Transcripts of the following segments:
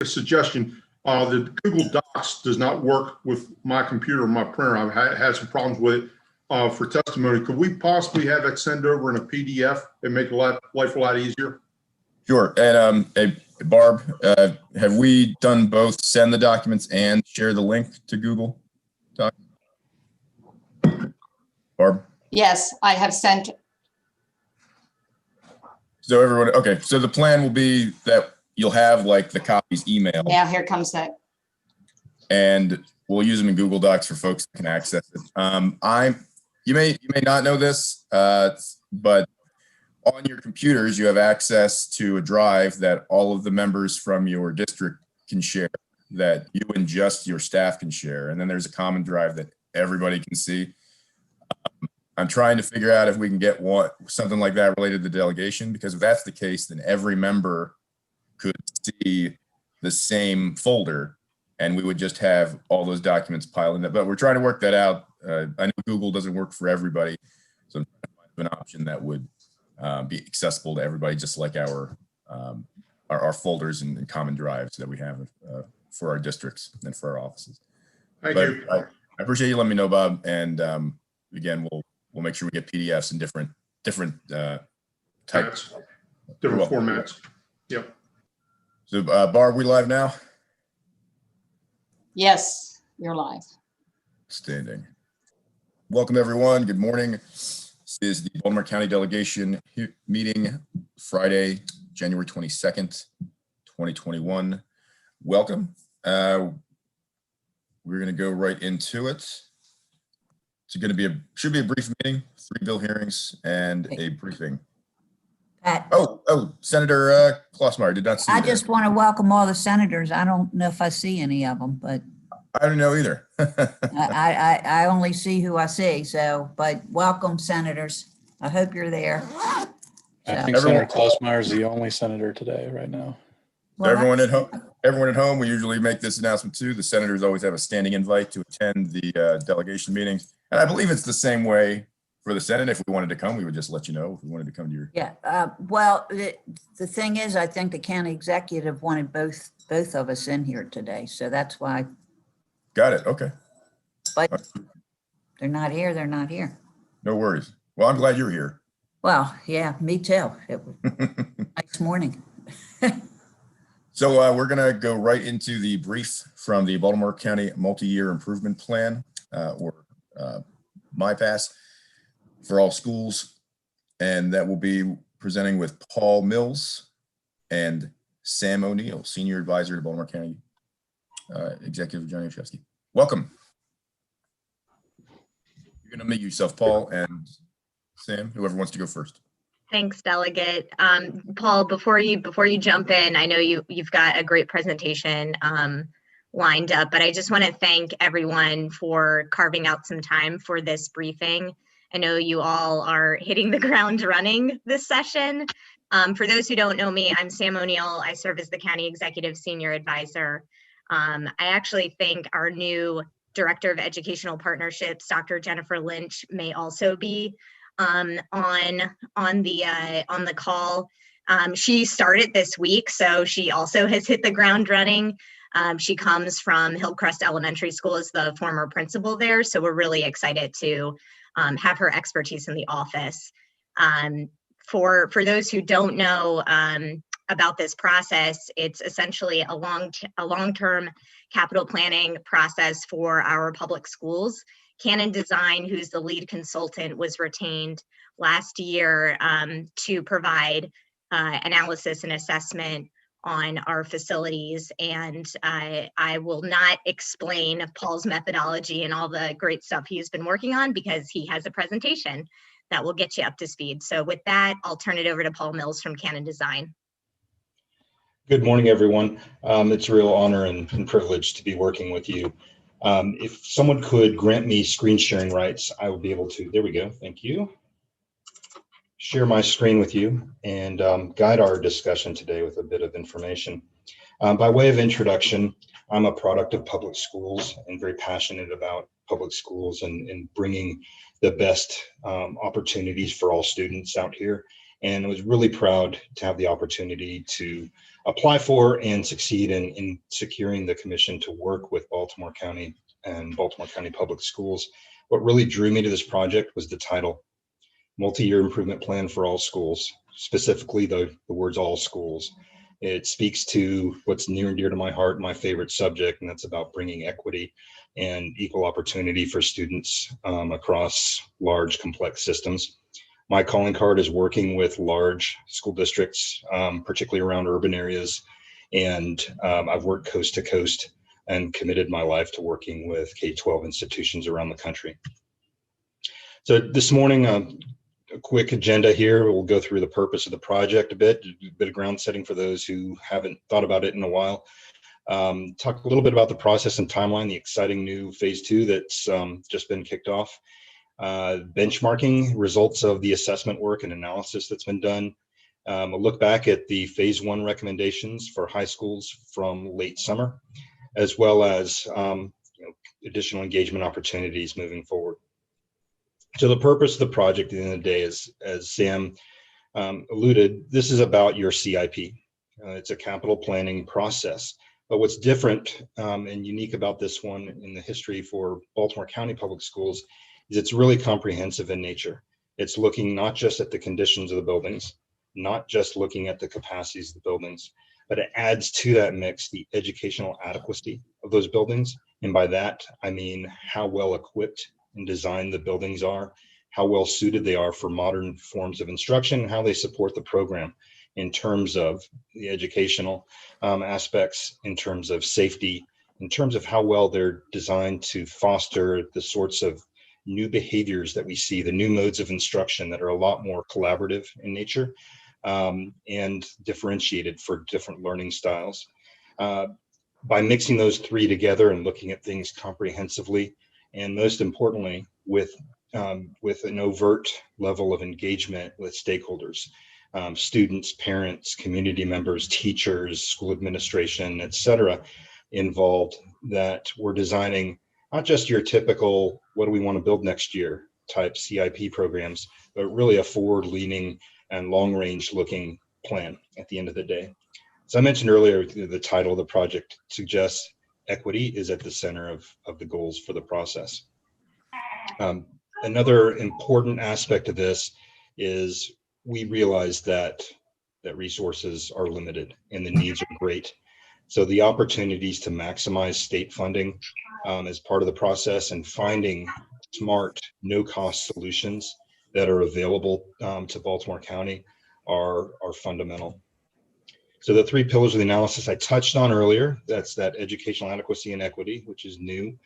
a suggestion. The Google Docs does not work with my computer or my printer. I've had some problems with it for testimony. Could we possibly have that send over in a PDF and make life a lot easier? Sure. And hey, Barb, have we done both send the documents and share the link to Google Doc? Barb? Yes, I have sent. So everyone, okay. So the plan will be that you'll have like the copies email. Yeah, here comes that. And we'll use them in Google Docs for folks that can access it. You may not know this, but on your computers, you have access to a drive that all of the members from your district can share, that you and just your staff can share. And then there's a common drive that everybody can see. I'm trying to figure out if we can get something like that related to the delegation, because if that's the case, then every member could see the same folder and we would just have all those documents piling up. But we're trying to work that out. I know Google doesn't work for everybody, so I'm trying to find an option that would be accessible to everybody, just like our folders and common drives that we have for our districts and for our offices. Thank you. I appreciate you letting me know, Bob. And again, we'll make sure we get PDFs in different types, different formats. Yep. So Barb, we live now? Yes, you're live. Standing. Welcome everyone. Good morning. This is the Baltimore County Delegation meeting, Friday, January 22nd, 2021. Welcome. We're going to go right into it. It's going to be should be a brief meeting, 3 bill hearings and a briefing. Pat. Oh, Senator Klossmeyer, did not see you I just want to welcome all the senators. I don't know if I see any of them, but I don't know either. I only see who I see. So, but welcome, senators. I hope you're there. I think Senator Klossmeyer is the only senator today, right now. Well, everyone at home, we usually make this announcement too. The senators always have a standing invite to attend the delegation meetings. And I believe it's the same way for the Senate. If we wanted to come, we would just let you know if we wanted to come to your. Yeah. Well, the thing is, I think the county executive wanted both of us in here today. So that's why. Got it. Okay. But they're not here. They're not here. No worries. Well, I'm glad you're here. Well, yeah, me too. It was nice morning. So we're going to go right into the brief from the Baltimore County Multi-Year Improvement Plan, or MyPass, for all schools. And that will be presenting with Paul Mills and Sen ONeill, Senior Advisor to Baltimore County Executive Johnny Oshevsky. Welcome. You're going to meet yourself, Paul and Sam, whoever wants to go first. Thanks, Delegate. Paul, before you jump in, I know you've got a great presentation lined up, but I just want to thank everyone for carving out some time for this briefing. I know you all are hitting the ground running this session. For those who don't know me, I'm Sen ONeill. I serve as the County Executive Senior Advisor. I actually think our new Director of Educational Partnerships, Dr. Jennifer Lynch, may also be on the call. She started this week, so she also has hit the ground running. She comes from Hillcrest Elementary School as the former principal there, so we're really excited to have her expertise in the office. For those who don't know about this process, it's essentially a long-term capital planning process for our public schools. Canon Design, who's the lead consultant, was retained last year to provide analysis and assessment on our facilities. And I will not explain Paul's methodology and all the great stuff he's been working on, because he has a presentation that will get you up to speed. So with that, I'll turn it over to Paul Mills from Canon Design. Good morning, everyone. It's a real honor and privilege to be working with you. If someone could grant me screen sharing rights, I will be able to, there we go, thank you. Share my screen with you and guide our discussion today with a bit of information. By way of introduction, I'm a product of public schools and very passionate about public schools and bringing the best opportunities for all students out here. and I was really proud to have the opportunity to apply for and succeed in securing the commission to work with Baltimore County and Baltimore County Public Schools. What really drew me to this project was the title, Multi-Year Improvement Plan for All Schools, specifically the words all schools. It speaks to what's near and dear to my heart, my favorite subject, and that's about bringing equity and equal opportunity for students across large, complex systems. My calling card is working with large school districts, particularly around urban areas, and I've worked coast to coast and committed my life to working with K-12 institutions around the country. So this morning, a quick agenda here. We'll go through the purpose of the project a bit of ground setting for those who haven't thought about it in a while. Talk a little bit about the process and timeline, the exciting new phase 2 that's just been kicked off. Benchmarking results of the assessment work and analysis that's been done. A look back at the phase 1 recommendations for high schools from late summer, as well as additional engagement opportunities moving forward. So the purpose of the project at the end of the day is, as Sam alluded, this is about your CIP. It's a capital planning process. But what's different and unique about this one in the history for Baltimore County Public Schools is it's really comprehensive in nature. It's looking not just at the conditions of the buildings, not just looking at the capacities of the buildings, but it adds to that mix the educational adequacy of those buildings. And by that, I mean how well equipped and designed the buildings are, how well suited they are for modern forms of instruction, and how they support the program in terms of the educational aspects, in terms of safety, in terms of how well they're designed to foster the sorts of new behaviors that we see, the new modes of instruction that are a lot more collaborative in nature and differentiated for different learning styles. By mixing those three together and looking at things comprehensively, and most importantly, with an overt level of engagement with stakeholders, students, parents, community members, teachers, school administration, et cetera, involved, that we're designing not just your typical, what do we want to build next year type CIP programs, but really a forward-leaning and long-range looking plan at the end of the day. As I mentioned earlier, the title of the project suggests equity is at the center of the goals for the process. Another important aspect of this is we realize that resources are limited and the needs are great. So the opportunities to maximize state funding as part of the process and finding smart, no-cost solutions that are available to Baltimore County are fundamental. So the three pillars of the analysis I touched on earlier, that's that educational adequacy and equity, which is new.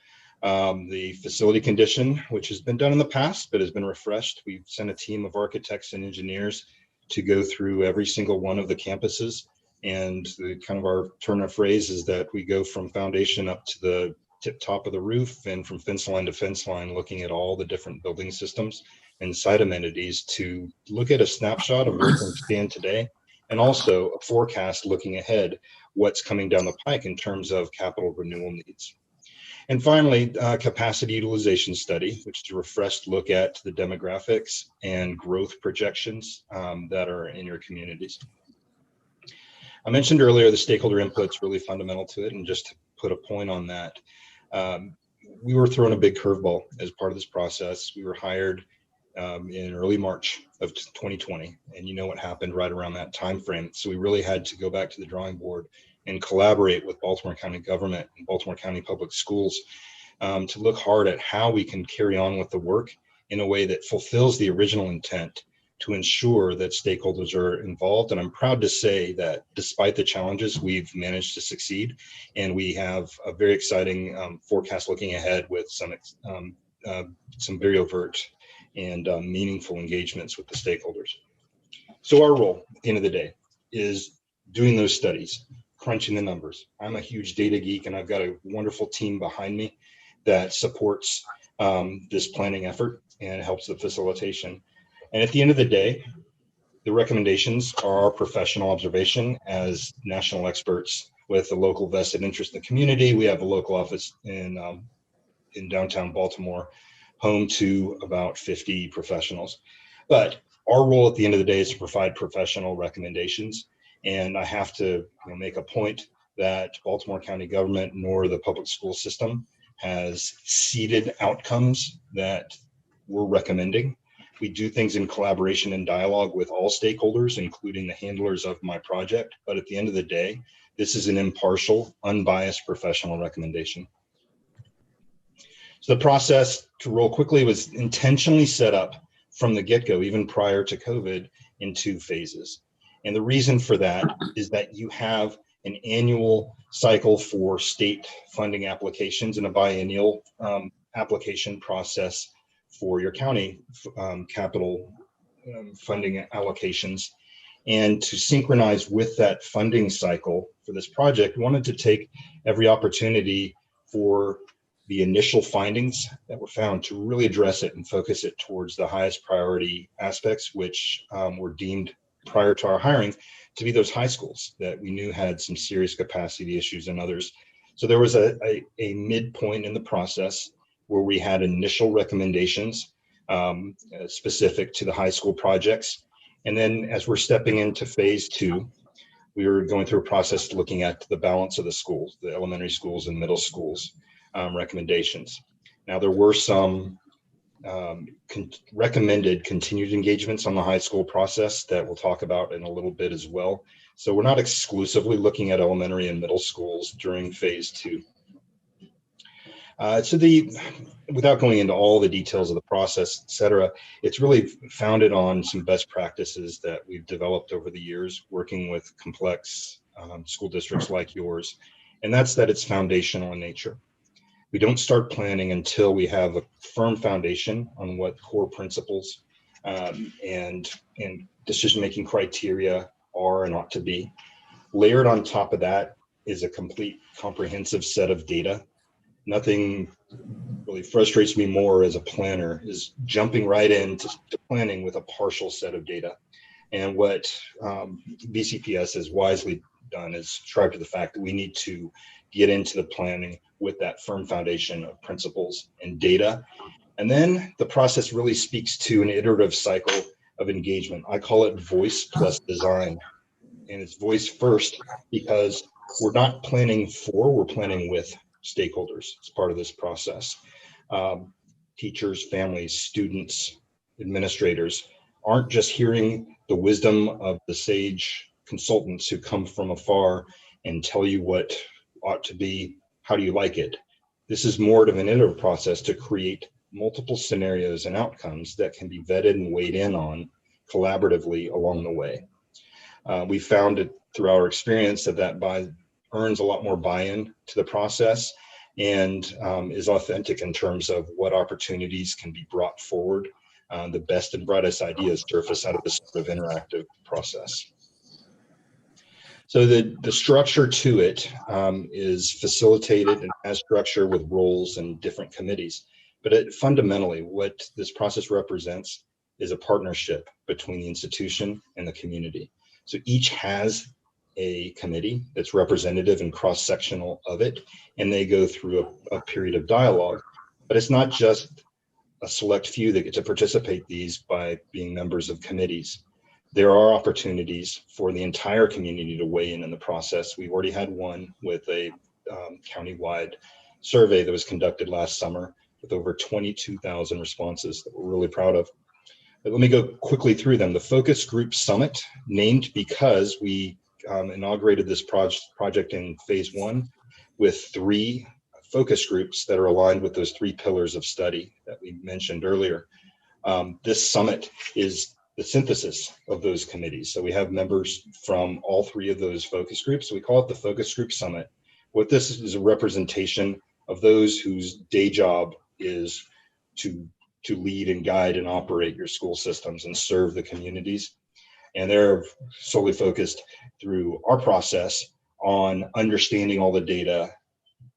The facility condition, which has been done in the past, but has been refreshed. We've sent a team of architects and engineers to go through every single one of the campuses. And the kind of our turn of phrase is that we go from foundation up to the tip top of the roof and from fence line to fence line, looking at all the different building systems and site amenities to look at a snapshot of where things stand today, and also a forecast looking ahead, what's coming down the pike in terms of capital renewal needs. And finally, capacity utilization study, which is a refreshed look at the demographics and growth projections that are in your communities. I mentioned earlier the stakeholder input is really fundamental to it, and just to put a point on that, we were thrown a big curveball as part of this process. We were hired in early March of 2020, and you know what happened right around that time frame. So we really had to go back to the drawing board and collaborate with Baltimore County government and Baltimore County Public Schools to look hard at how we can carry on with the work in a way that fulfills the original intent to ensure that stakeholders are involved. And I'm proud to say that despite the challenges, we've managed to succeed, and we have a very exciting forecast looking ahead with some very overt and meaningful engagements with the stakeholders. So our role at the end of the day is doing those studies, crunching the numbers. I'm a huge data geek, and I've got a wonderful team behind me that supports this planning effort and helps the facilitation. And at the end of the day, the recommendations are our professional observation as national experts with a local vested interest in the community. We have a local office in downtown Baltimore, home to about 50 professionals. But Our role at the end of the day is to provide professional recommendations. And I have to make a point that Baltimore County government nor the public school system has seeded outcomes that we're recommending. We do things in collaboration and dialogue with all stakeholders, including the handlers of my project. But at the end of the day, this is an impartial, unbiased professional recommendation. So the process, to roll quickly, was intentionally set up from the get-go, even prior to COVID, in 2 phases. And the reason for that is that you have an annual cycle for state funding applications and a biennial application process for your county capital funding allocations. And to synchronize with that funding cycle for this project, we wanted to take every opportunity for the initial findings that were found to really address it and focus it towards the highest priority aspects, which were deemed prior to our hiring to be those high schools that we knew had some serious capacity issues and others. So there was a midpoint in the process where we had initial recommendations specific to the high school projects. And then as we're stepping into phase 2, we were going through a process looking at the balance of the schools, the elementary schools and middle schools recommendations. Now, there were some recommended continued engagements on the high school process that we'll talk about in a little bit as well. So we're not exclusively looking at elementary and middle schools during phase 2. Without going into all the details of the process, et cetera, it's really founded on some best practices that we've developed over the years, working with complex school districts like yours. And that's that it's foundational in nature. We don't start planning until we have a firm foundation on what core principles and decision-making criteria are and ought to be. Layered on top of that is a complete comprehensive set of data. Nothing really frustrates me more as a planner is jumping right into planning with a partial set of data. And what BCPS has wisely done is strive to the fact that we need to get into the planning with that firm foundation of principles and data. And then the process really speaks to an iterative cycle of engagement. I call it voice plus design. And it's voice first because we're not planning for, we're planning with stakeholders as part of this process. Teachers, families, students, administrators aren't just hearing the wisdom of the sage consultants who come from afar and tell you what ought to be, how do you like it? This is more of an iterative process to create multiple scenarios and outcomes that can be vetted and weighed in on collaboratively along the way. We found it through our experience that earns a lot more buy-in to the process and is authentic in terms of what opportunities can be brought forward. The best and brightest ideas surface out of this sort of interactive process. So the structure to it is facilitated and has structure with roles and different committees. But fundamentally, what this process represents is a partnership between the institution and the community. So each has a committee that's representative and cross-sectional of it, and they go through a period of dialogue. But it's not just a select few that get to participate these by being members of committees. There are opportunities for the entire community to weigh in the process. We've already had one with a county-wide survey that was conducted last summer with over 22,000 responses that we're really proud of. But let me go quickly through them. The Focus Group Summit, named because we inaugurated this project in phase 1 with 3 focus groups that are aligned with those 3 pillars of study that we mentioned earlier. This summit is the synthesis of those committees. So we have members from all 3 of those focus groups. So we call it the Focus Group Summit. What this is a representation of those whose day job is to lead and guide and operate your school systems and serve the communities. And they're solely focused through our process on understanding all the data,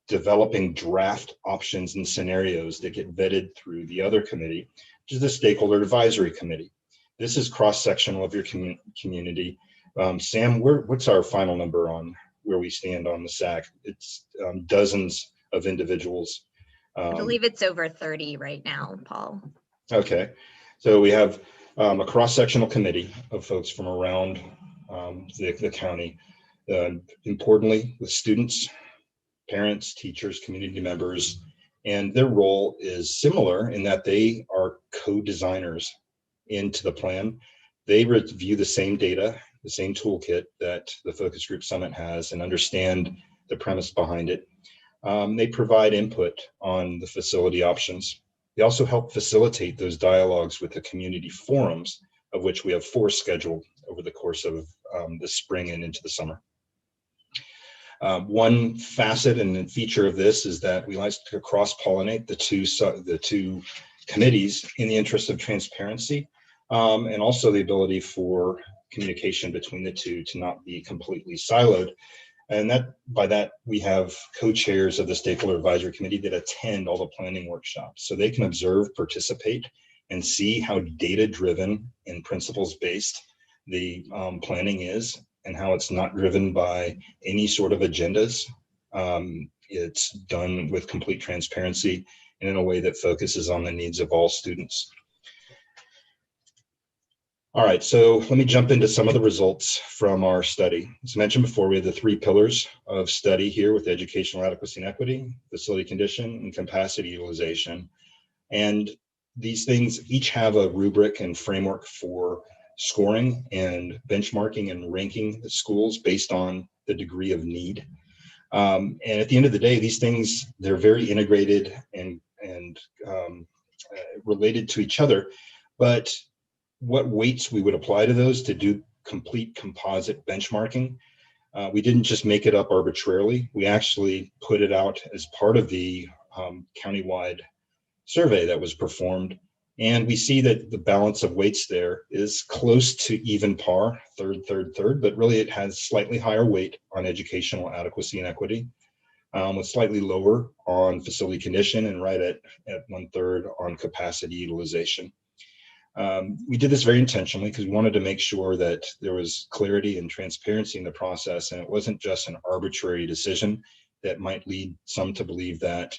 developing draft options and scenarios that get vetted through the other committee, which is the Stakeholder Advisory Committee. This is cross-sectional of your community. Sam, what's our final number on where we stand on the SAC? It's dozens of individuals. I believe it's over 30 right now, Paul. Okay, so we have a cross-sectional committee of folks from around the county, importantly with students, parents, teachers, community members, and their role is similar in that they are co-designers into the plan. They review the same data, the same toolkit that the Focus Group Summit has, and understand the premise behind it. They provide input on the facility options. They also help facilitate those dialogues with the community forums, of which we have 4 scheduled over the course of the spring and into the summer. One facet and feature of this is that we like to cross-pollinate the two committees in the interest of transparency, and also the ability for communication between the two to not be completely siloed. And by that, we have co-chairs of the Stakeholder Advisory Committee that attend all the planning workshops, so they can observe, participate, and see how data-driven and principles-based the planning is, and how it's not driven by any sort of agendas. It's done with complete transparency and in a way that focuses on the needs of all students. All right, so let me jump into some of the results from our study. As mentioned before, we have the 3 pillars of study here with educational adequacy and equity, facility condition, and capacity utilization. And these things each have a rubric and framework for scoring and benchmarking and ranking the schools based on the degree of need. And at the end of the day, these things, they're very integrated and related to each other, but what weights we would apply to those to do complete composite benchmarking. We didn't just make it up arbitrarily. We actually put it out as part of the countywide survey that was performed. And we see that the balance of weights there is close to even par, third, but really it has slightly higher weight on educational adequacy and equity, with slightly lower on facility condition, and right at 1/3 on capacity utilization. We did this very intentionally because we wanted to make sure that there was clarity and transparency in the process, and it wasn't just an arbitrary decision that might lead some to believe that,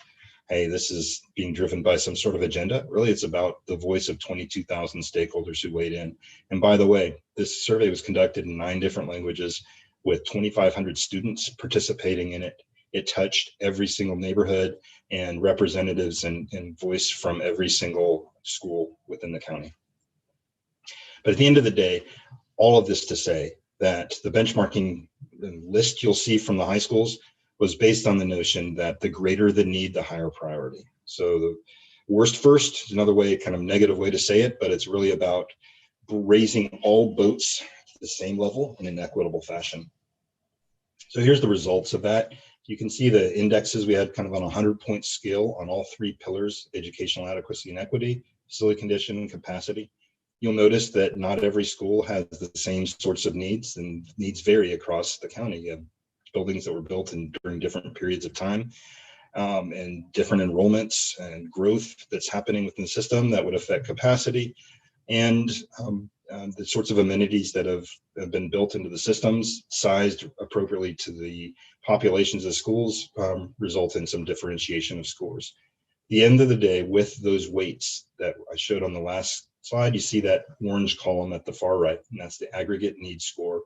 hey, this is being driven by some sort of agenda. Really, it's about the voice of 22,000 stakeholders who weighed in. And by the way, this survey was conducted in 9 different languages with 2,500 students participating in it. It touched every single neighborhood and representatives and voice from every single school within the county. But at the end of the day, all of this to say that the benchmarking list you'll see from the high schools was based on the notion that the greater the need, the higher priority. So the worst first is another way, kind of negative way to say it, but it's really about raising all boats to the same level in an equitable fashion. So here's the results of that. You can see the indexes we had kind of on a 100-point scale on all 3 pillars: educational adequacy and equity, facility condition, and capacity. You'll notice that not every school has the same sorts of needs, and needs vary across the county. You have buildings that were built during different periods of time, and different enrollments and growth that's happening within the system that would affect capacity, and the sorts of amenities that have been built into the systems, sized appropriately to the populations of schools, result in some differentiation of scores. At the end of the day, with those weights that I showed on the last slide, you see that orange column at the far right, and that's the aggregate needs score,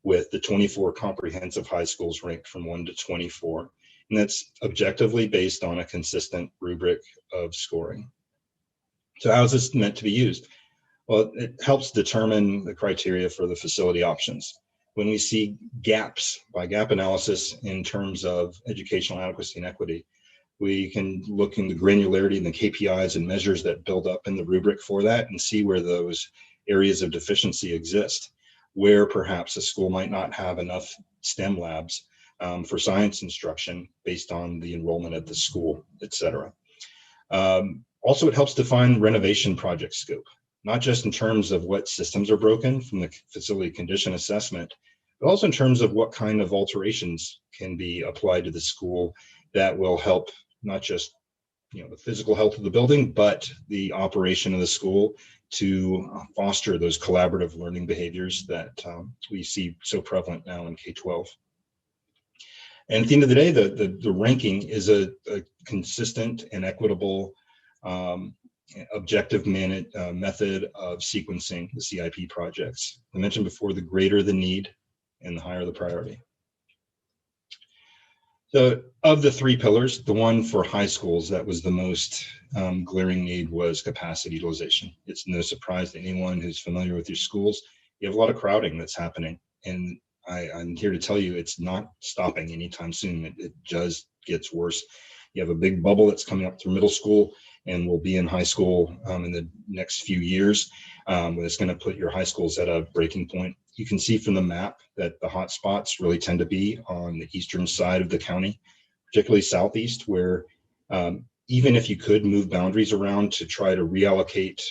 with the 24 comprehensive high schools ranked from 1 to 24. And that's objectively based on a consistent rubric of scoring. So how is this meant to be used? Well, it helps determine the criteria for the facility options. When we see gaps by gap analysis in terms of educational adequacy and equity, we can look in the granularity and the KPIs and measures that build up in the rubric for that and see where those areas of deficiency exist, where perhaps a school might not have enough STEM labs for science instruction based on the enrollment at the school, et cetera. Also, it helps define renovation project scope, not just in terms of what systems are broken from the facility condition assessment, but also in terms of what kind of alterations can be applied to the school that will help not just the physical health of the building, but the operation of the school to foster those collaborative learning behaviors that we see so prevalent now in K-12. And at the end of the day, the ranking is a consistent and equitable objective method of sequencing the CIP projects. I mentioned before, the greater the need and the higher the priority. So of the 3 pillars, the one for high schools that was the most glaring need was capacity utilization. It's no surprise to anyone who's familiar with your schools. You have a lot of crowding that's happening. And I'm here to tell you it's not stopping anytime soon. It just gets worse. You have a big bubble that's coming up through middle school and will be in high school in the next few years. It's going to put your high schools at a breaking point. You can see from the map that the hot spots really tend to be on the eastern side of the county, particularly southeast, where even if you could move boundaries around to try to reallocate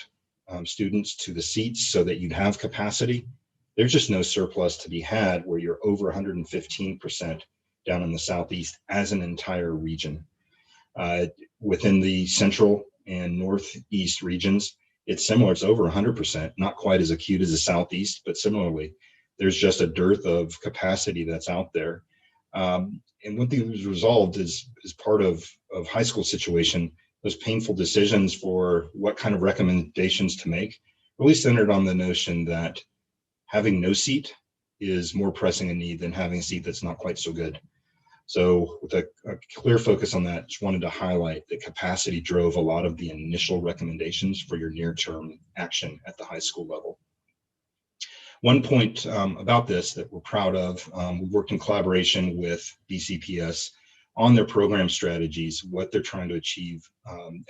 students to the seats so that you'd have capacity, there's just no surplus to be had where you're over 115% down in the southeast as an entire region. Within the central and northeast regions, it's similar. It's over 100%, not quite as acute as the southeast, but similarly, there's just a dearth of capacity that's out there. And what these resolved is part of high school situation, those painful decisions for what kind of recommendations to make, really centered on the notion that having no seat is more pressing a need than having a seat that's not quite so good. So with a clear focus on that, just wanted to highlight that capacity drove a lot of the initial recommendations for your near-term action at the high school level. One point about this that we're proud of, we worked in collaboration with BCPS on their program strategies, what they're trying to achieve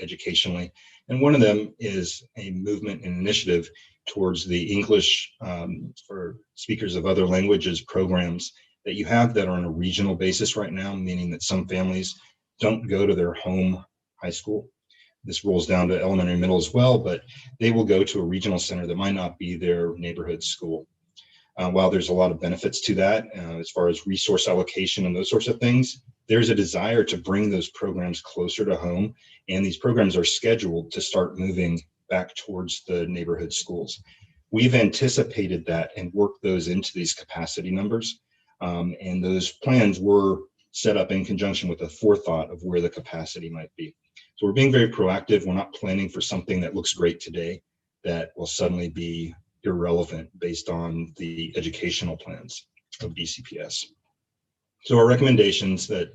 educationally. And one of them is a movement and initiative towards the English for speakers of other languages programs that you have that are on a regional basis right now, meaning that some families don't go to their home high school. This rolls down to elementary and middle as well, but they will go to a regional center that might not be their neighborhood school. While there's a lot of benefits to that, as far as resource allocation and those sorts of things, there's a desire to bring those programs closer to home, and these programs are scheduled to start moving back towards the neighborhood schools. We've anticipated that and worked those into these capacity numbers. And those plans were set up in conjunction with a forethought of where the capacity might be. So we're being very proactive. We're not planning for something that looks great today that will suddenly be irrelevant based on the educational plans of BCPS. So our recommendations that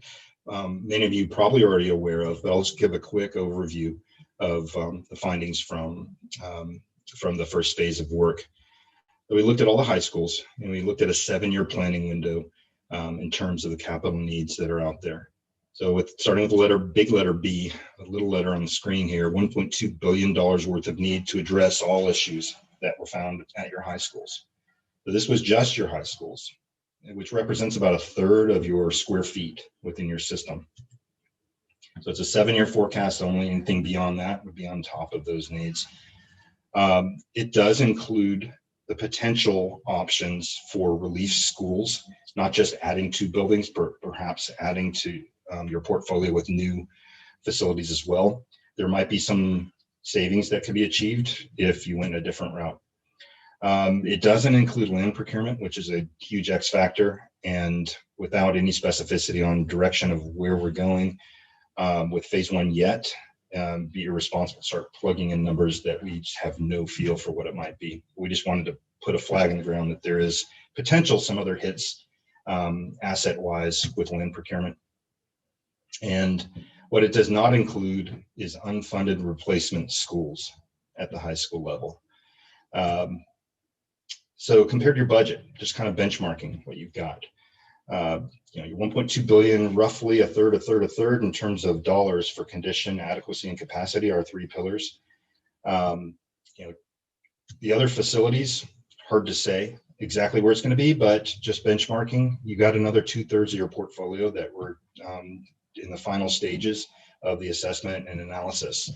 many of you probably already aware of, but I'll just give a quick overview of the findings from the first phase of work. We looked at all the high schools and we looked at a 7-year planning window in terms of the capital needs that are out there. So starting with the big letter B, a little letter on the screen here, $1.2 billion worth of need to address all issues that were found at your high schools. So this was just your high schools, which represents about 1/3 of your square feet within your system. So it's a 7-year forecast only. Anything beyond that would be on top of those needs. It does include the potential options for relief schools, not just adding 2 buildings, but perhaps adding to your portfolio with new facilities as well. There might be some savings that could be achieved if you went a different route. It doesn't include land procurement, which is a huge X factor, and without any specificity on direction of where we're going with phase 1 yet, be irresponsible to start plugging in numbers that we just have no feel for what it might be. We just wanted to put a flag in the ground that there is potential some other hits asset wise with land procurement. And what it does not include is unfunded replacement schools at the high school level. So compared to your budget, just kind of benchmarking what you've got. Your $1.2 billion, roughly a third in terms of dollars for condition, adequacy, and capacity are 3 pillars. The other facilities, hard to say exactly where it's going to be, but just benchmarking, you got another 2/3 of your portfolio that were in the final stages of the assessment and analysis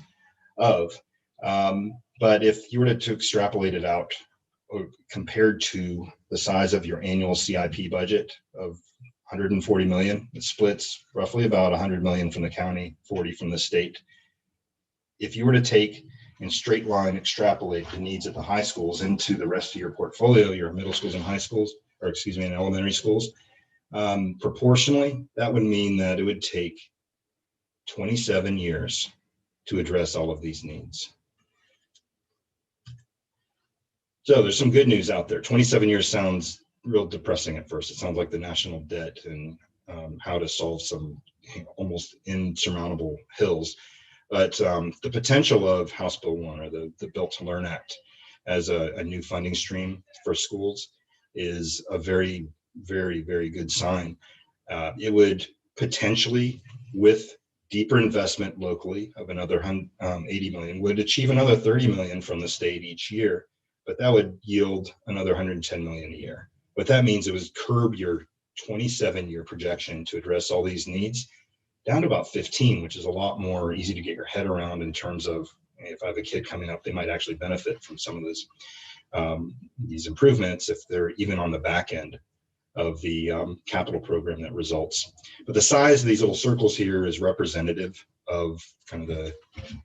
of. But if you were to extrapolate it out, compared to the size of your annual CIP budget of $140 million, it splits roughly about $100 million from the county, 40 from the state. If you were to take and straight line extrapolate the needs at the high schools into the rest of your portfolio, your middle schools and high schools, or excuse me, and elementary schools, proportionally, that would mean that it would take 27 years to address all of these needs. So there's some good news out there. 27 years sounds real depressing at first. It sounds like the national debt and how to solve some almost insurmountable hills. But the potential of House Bill 1 or the Built to Learn Act as a new funding stream for schools is a very, very, very good sign. It would potentially, with deeper investment locally of another 80 million, would achieve another 30 million from the state each year, but that would yield another 110 million a year. What that means, it was curb your 27-year projection to address all these needs down to about 15, which is a lot more easy to get your head around in terms of, if I have a kid coming up, they might actually benefit from some of this, these improvements if they're even on the back end of the capital program that results. But the size of these little circles here is representative of kind of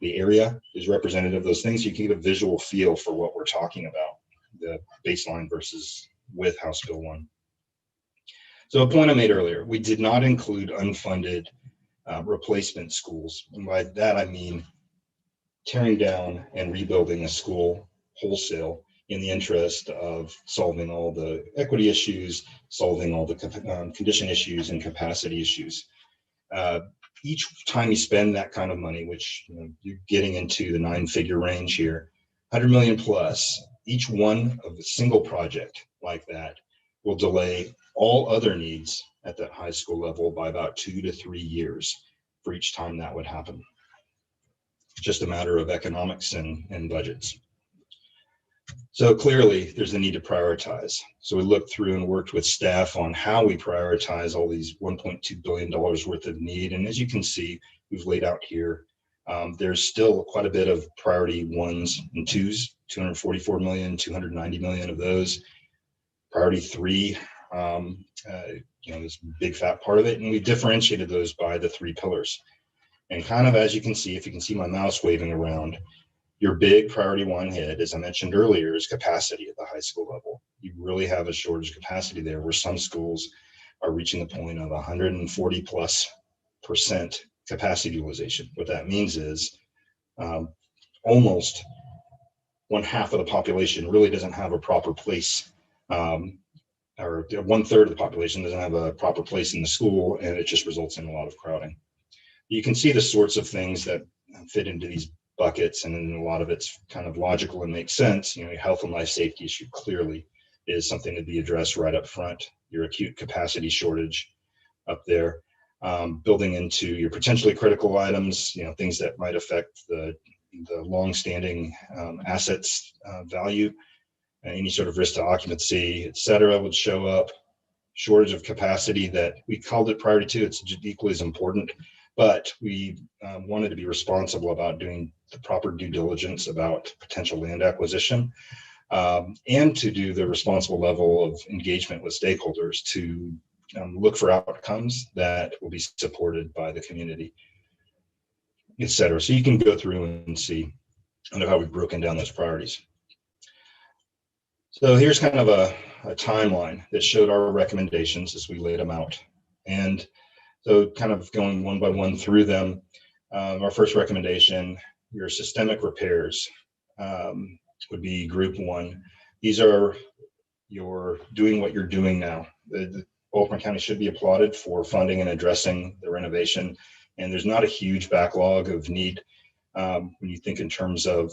the area is representative of those things. You can get a visual feel for what we're talking about, the baseline versus with House Bill 1. So a point I made earlier, we did not include unfunded replacement schools. And by that, I mean tearing down and rebuilding a school wholesale in the interest of solving all the equity issues, solving all the condition issues and capacity issues. Each time you spend that kind of money, which you're getting into the 9-figure range here, 100 million plus, each one of a single project like that will delay all other needs at that high school level by about 2 to 3 years for each time that would happen. It's just a matter of economics and budgets. So clearly there's a need to prioritize. So we looked through and worked with staff on how we prioritize all these $1.2 billion worth of need. And as you can see, we've laid out here, there's still quite a bit of priority 1s and 2s, 244 million, 290 million of those. Priority 3, this big fat part of it. And we differentiated those by the 3 pillars. And kind of, as you can see, if you can see my mouse waving around, your big priority 1 hit, as I mentioned earlier, is capacity at the high school level. You really have a shortage of capacity there, where some schools are reaching the point of 140+% capacity utilization. What that means is almost 1/2 of the population really doesn't have a proper place, or 1/3 of the population doesn't have a proper place in the school, and it just results in a lot of crowding. You can see the sorts of things that fit into these buckets, and then a lot of it's kind of logical and makes sense. Health and life safety issue clearly is something to be addressed right up front. Your acute capacity shortage up there, building into your potentially critical items, things that might affect the long-standing assets value, any sort of risk to occupancy, et cetera, would show up. Shortage of capacity that we called it priority 2. It's equally as important. But we wanted to be responsible about doing the proper due diligence about potential land acquisition, and to do the responsible level of engagement with stakeholders to look for outcomes that will be supported by the community, et cetera. So you can go through and see kind of how we've broken down those priorities. So here's kind of a timeline that showed our recommendations as we laid them out. And so kind of going one by one through them, our first recommendation, your systemic repairs would be group 1. These are your doing what you're doing now. The Baltimore County should be applauded for funding and addressing the renovation. And there's not a huge backlog of need. When you think in terms of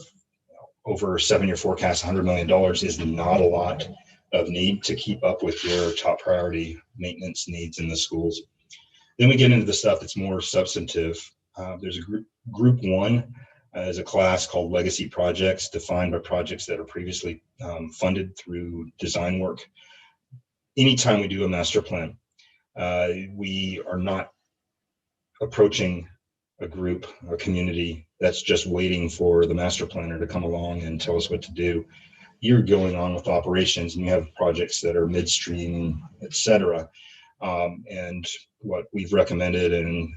over a 7-year forecast, $100 million is not a lot of need to keep up with your top priority maintenance needs in the schools. Then we get into the stuff that's more substantive. There's a group 1 as a class called legacy projects, defined by projects that are previously funded through design work. Anytime we do a master plan, we are not approaching a group, a community that's just waiting for the master planner to come along and tell us what to do. You're going on with operations, and you have projects that are midstream, et cetera. And what we've recommended and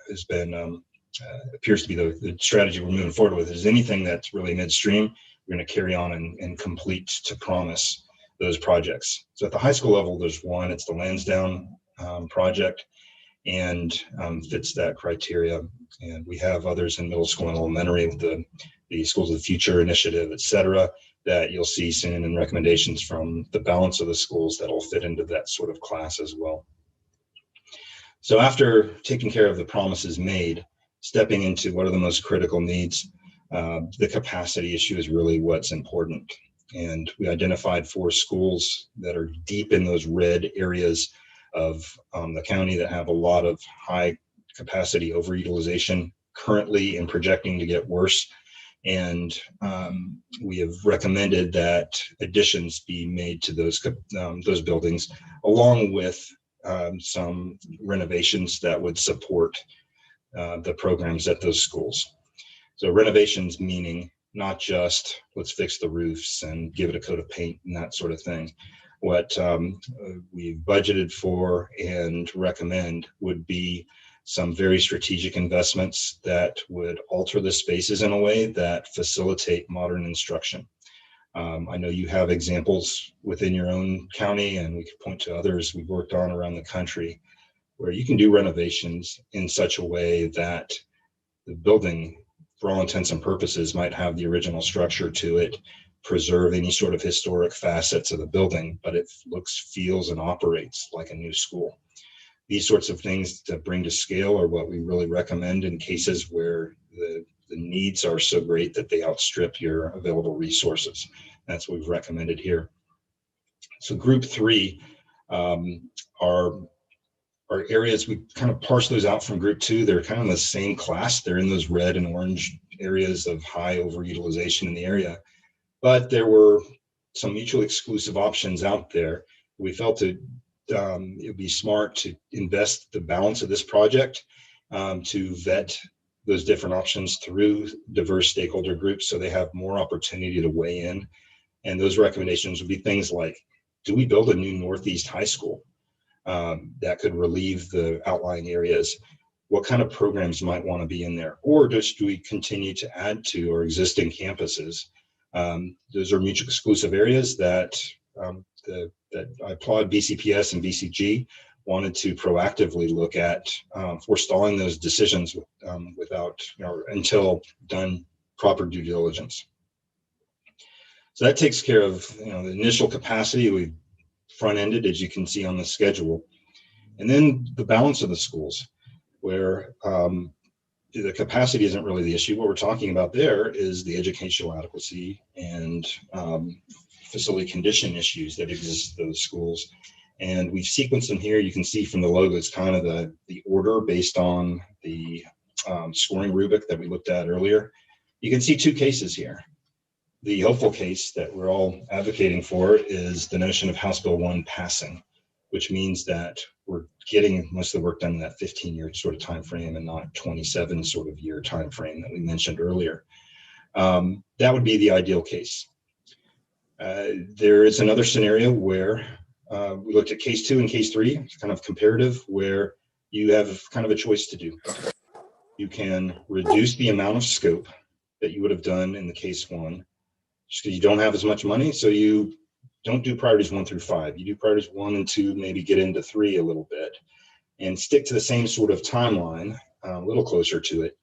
has been appears to be the strategy we're moving forward with is anything that's really midstream, we're going to carry on and complete to promise those projects. So at the high school level, there's one, it's the Lansdowne project, and fits that criteria. And we have others in middle school and elementary with the Schools of the Future initiative, et cetera, that you'll see soon and recommendations from the balance of the schools that'll fit into that sort of class as well. So after taking care of the promises made, stepping into what are the most critical needs, the capacity issue is really what's important. And we identified 4 schools that are deep in those red areas of the county that have a lot of high capacity overutilization currently and projecting to get worse. And we have recommended that additions be made to those buildings, along with some renovations that would support the programs at those schools. So renovations meaning not just let's fix the roofs and give it a coat of paint and that sort of thing. What we've budgeted for and recommend would be some very strategic investments that would alter the spaces in a way that facilitate modern instruction. I know you have examples within your own county, and we could point to others we've worked on around the country where you can do renovations in such a way that the building, for all intents and purposes, might have the original structure to it, preserve any sort of historic facets of the building, but it looks, feels, and operates like a new school. These sorts of things to bring to scale are what we really recommend in cases where the needs are so great that they outstrip your available resources. That's what we've recommended here. So group 3 are areas, we kind of parse those out from group 2. They're kind of in the same class. They're in those red and orange areas of high overutilization in the area. But there were some mutually exclusive options out there. We felt it would be smart to invest the balance of this project to vet those different options through diverse stakeholder groups so they have more opportunity to weigh in. And those recommendations would be things like, do we build a new Northeast high school that could relieve the outlying areas? What kind of programs might want to be in there? Or do we continue to add to our existing campuses? Those are mutually exclusive areas that that I applaud BCPS and BCG wanted to proactively look at forestalling those decisions without, until done proper due diligence. So that takes care of the initial capacity we front-ended, as you can see on the schedule, and then the balance of the schools, where the capacity isn't really the issue. What we're talking about there is the educational adequacy and facility condition issues that exist in those schools. And we've sequenced them here. You can see from the logo, it's kind of the order based on the scoring rubric that we looked at earlier. You can see 2 cases here. The hopeful case that we're all advocating for is the notion of House Bill 1 passing, which means that we're getting most of the work done in that 15-year sort of time frame and not 27 sort of year time frame that we mentioned earlier. That would be the ideal case. There is another scenario where we looked at case 2 and case 3, it's kind of comparative, where you have kind of a choice to do. You can reduce the amount of scope that you would have done in the case 1, just because you don't have as much money. So you don't do priorities 1 through 5. You do priorities 1 and 2, maybe get into 3 a little bit, and stick to the same sort of timeline, a little closer to it,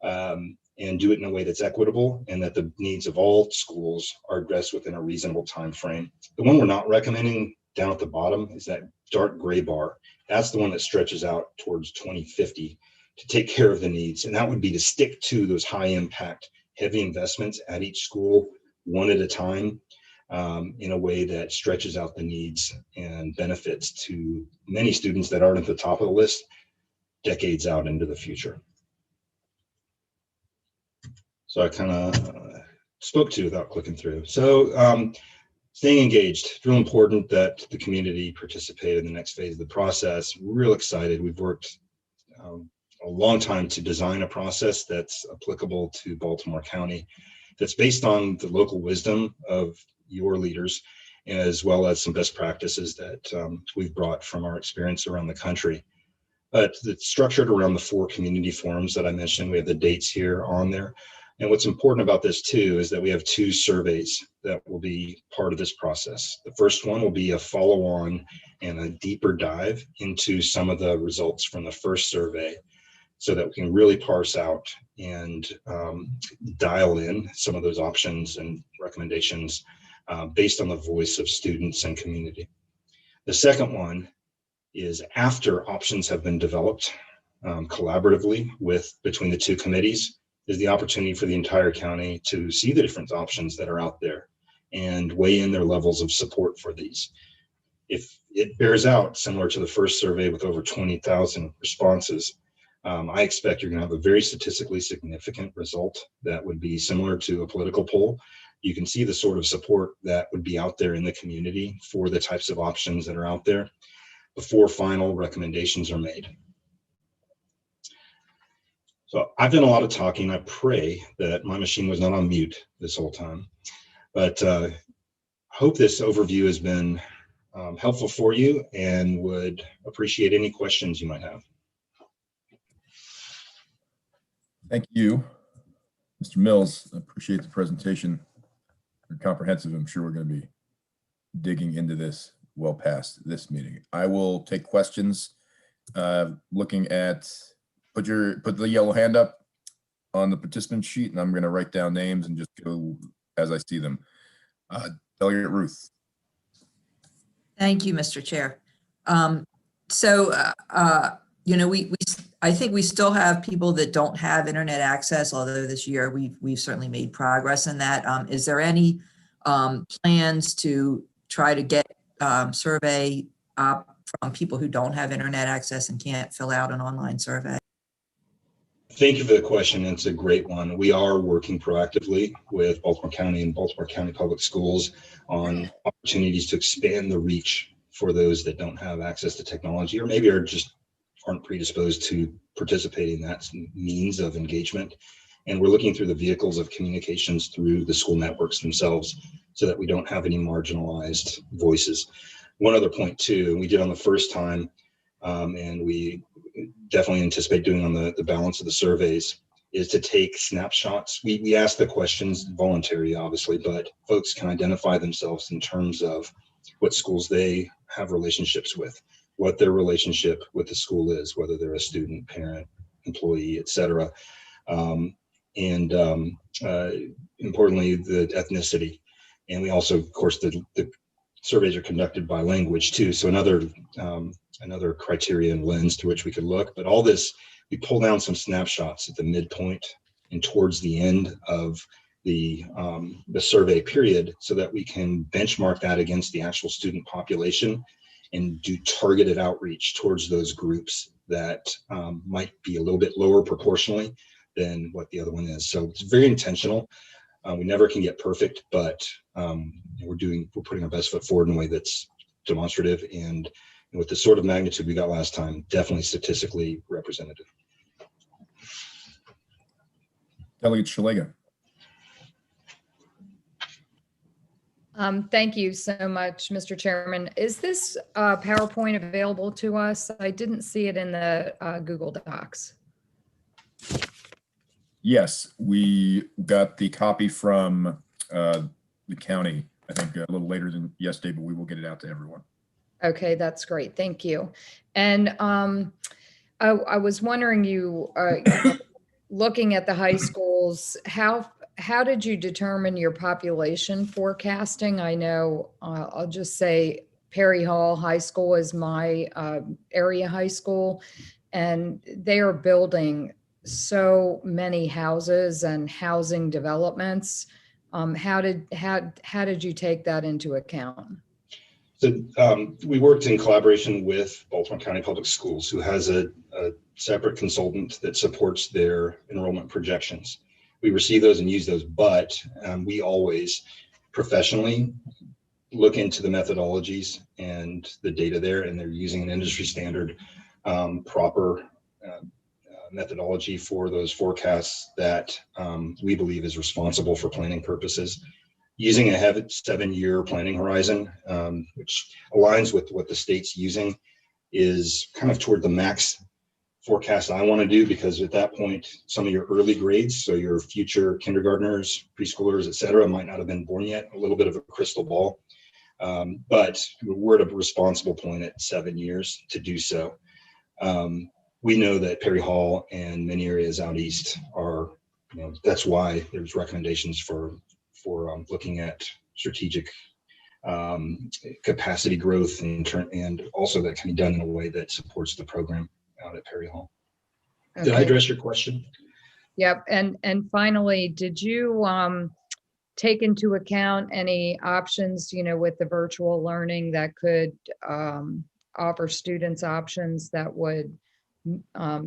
and do it in a way that's equitable and that the needs of all schools are addressed within a reasonable time frame. The one we're not recommending down at the bottom is that dark gray bar. That's the one that stretches out towards 2050 to take care of the needs. And that would be to stick to those high impact, heavy investments at each school, one at a time, in a way that stretches out the needs and benefits to many students that aren't at the top of the list decades out into the future. So I kind of spoke to without clicking through. So staying engaged, it's real important that the community participate in the next phase of the process. We're real excited. We've worked a long time to design a process that's applicable to Baltimore County, that's based on the local wisdom of your leaders, as well as some best practices that we've brought from our experience around the country. But it's structured around the 4 community forums that I mentioned. We have the dates here on there. And what's important about this too is that we have 2 surveys that will be part of this process. The first one will be a follow-on and a deeper dive into some of the results from the first survey, so that we can really parse out and dial in some of those options and recommendations based on the voice of students and community. The second one is after options have been developed collaboratively between the two committees, is the opportunity for the entire county to see the different options that are out there and weigh in their levels of support for these. If it bears out, similar to the first survey with over 20,000 responses, I expect you're going to have a very statistically significant result that would be similar to a political poll. You can see the sort of support that would be out there in the community for the types of options that are out there before final recommendations are made. So I've done a lot of talking. I pray that my machine was not on mute this whole time, but I hope this overview has been helpful for you and would appreciate any questions you might have. Thank you, Mr. Mills. I appreciate the presentation. Very comprehensive. I'm sure we're going to be digging into this well past this meeting. I will take questions. Looking at, put the yellow hand up on the participant sheet, and I'm going to write down names and just go as I see them. Delegate Ruth. Thank you, Mr. Chair. I think we still have people that don't have internet access, although this year we've certainly made progress in that. Is there any plans to try to get survey from people who don't have internet access and can't fill out an online survey? Thank you for the question. It's a great one. We are working proactively with Baltimore County and Baltimore County Public Schools on opportunities to expand the reach for those that don't have access to technology or maybe aren't predisposed to participating in that means of engagement. And we're looking through the vehicles of communications through the school networks themselves so that we don't have any marginalized voices. One other point too, we did on the first time, and we definitely anticipate doing on the balance of the surveys, is to take snapshots. We ask the questions, voluntary obviously, but folks can identify themselves in terms of what schools they have relationships with, what their relationship with the school is, whether they're a student, parent, employee, etc. Importantly, the ethnicity. And we also, of course, the surveys are conducted by language too. So another criterion lens to which we could look. But all this, we pull down some snapshots at the midpoint and towards the end of the survey period so that we can benchmark that against the actual student population and do targeted outreach towards those groups that might be a little bit lower proportionally than what the other one is. So it's very intentional. We never can get perfect, but we're putting our best foot forward in a way that's demonstrative and with the sort of magnitude we got last time, definitely statistically representative. Delegate Shalega. Thank you so much, Mr. Chairman. Is this PowerPoint available to us? I didn't see it in the Google Docs. Yes, we got the copy from the county, I think a little later than yesterday, but we will get it out to everyone. Okay, that's great. Thank you. And I was wondering, looking at the high schools, how did you determine your population forecasting? I know, I'll just say Perry Hall High School is my area high school, and they are building so many houses and housing developments. How did you take that into account? So we worked in collaboration with Baltimore County Public Schools, who has a separate consultant that supports their enrollment projections. We receive those and use those, but we always professionally look into the methodologies and the data there, and they're using an industry standard proper methodology for those forecasts that we believe is responsible for planning purposes. Using a 7-year planning horizon, which aligns with what the state's using, is kind of toward the max forecast I want to do, because at that point, some of your early grades, so your future kindergartners, preschoolers, et cetera, might not have been born yet, a little bit of a crystal ball. But we're at a responsible point at 7 years to do so. We know that Perry Hall and many areas out east are, that's why there's recommendations for looking at strategic capacity growth and also that can be done in a way that supports the program out at Perry Hall. Did I Okay. address your question? Yep. And finally, did you take into account any options, with the virtual learning that could offer students options that would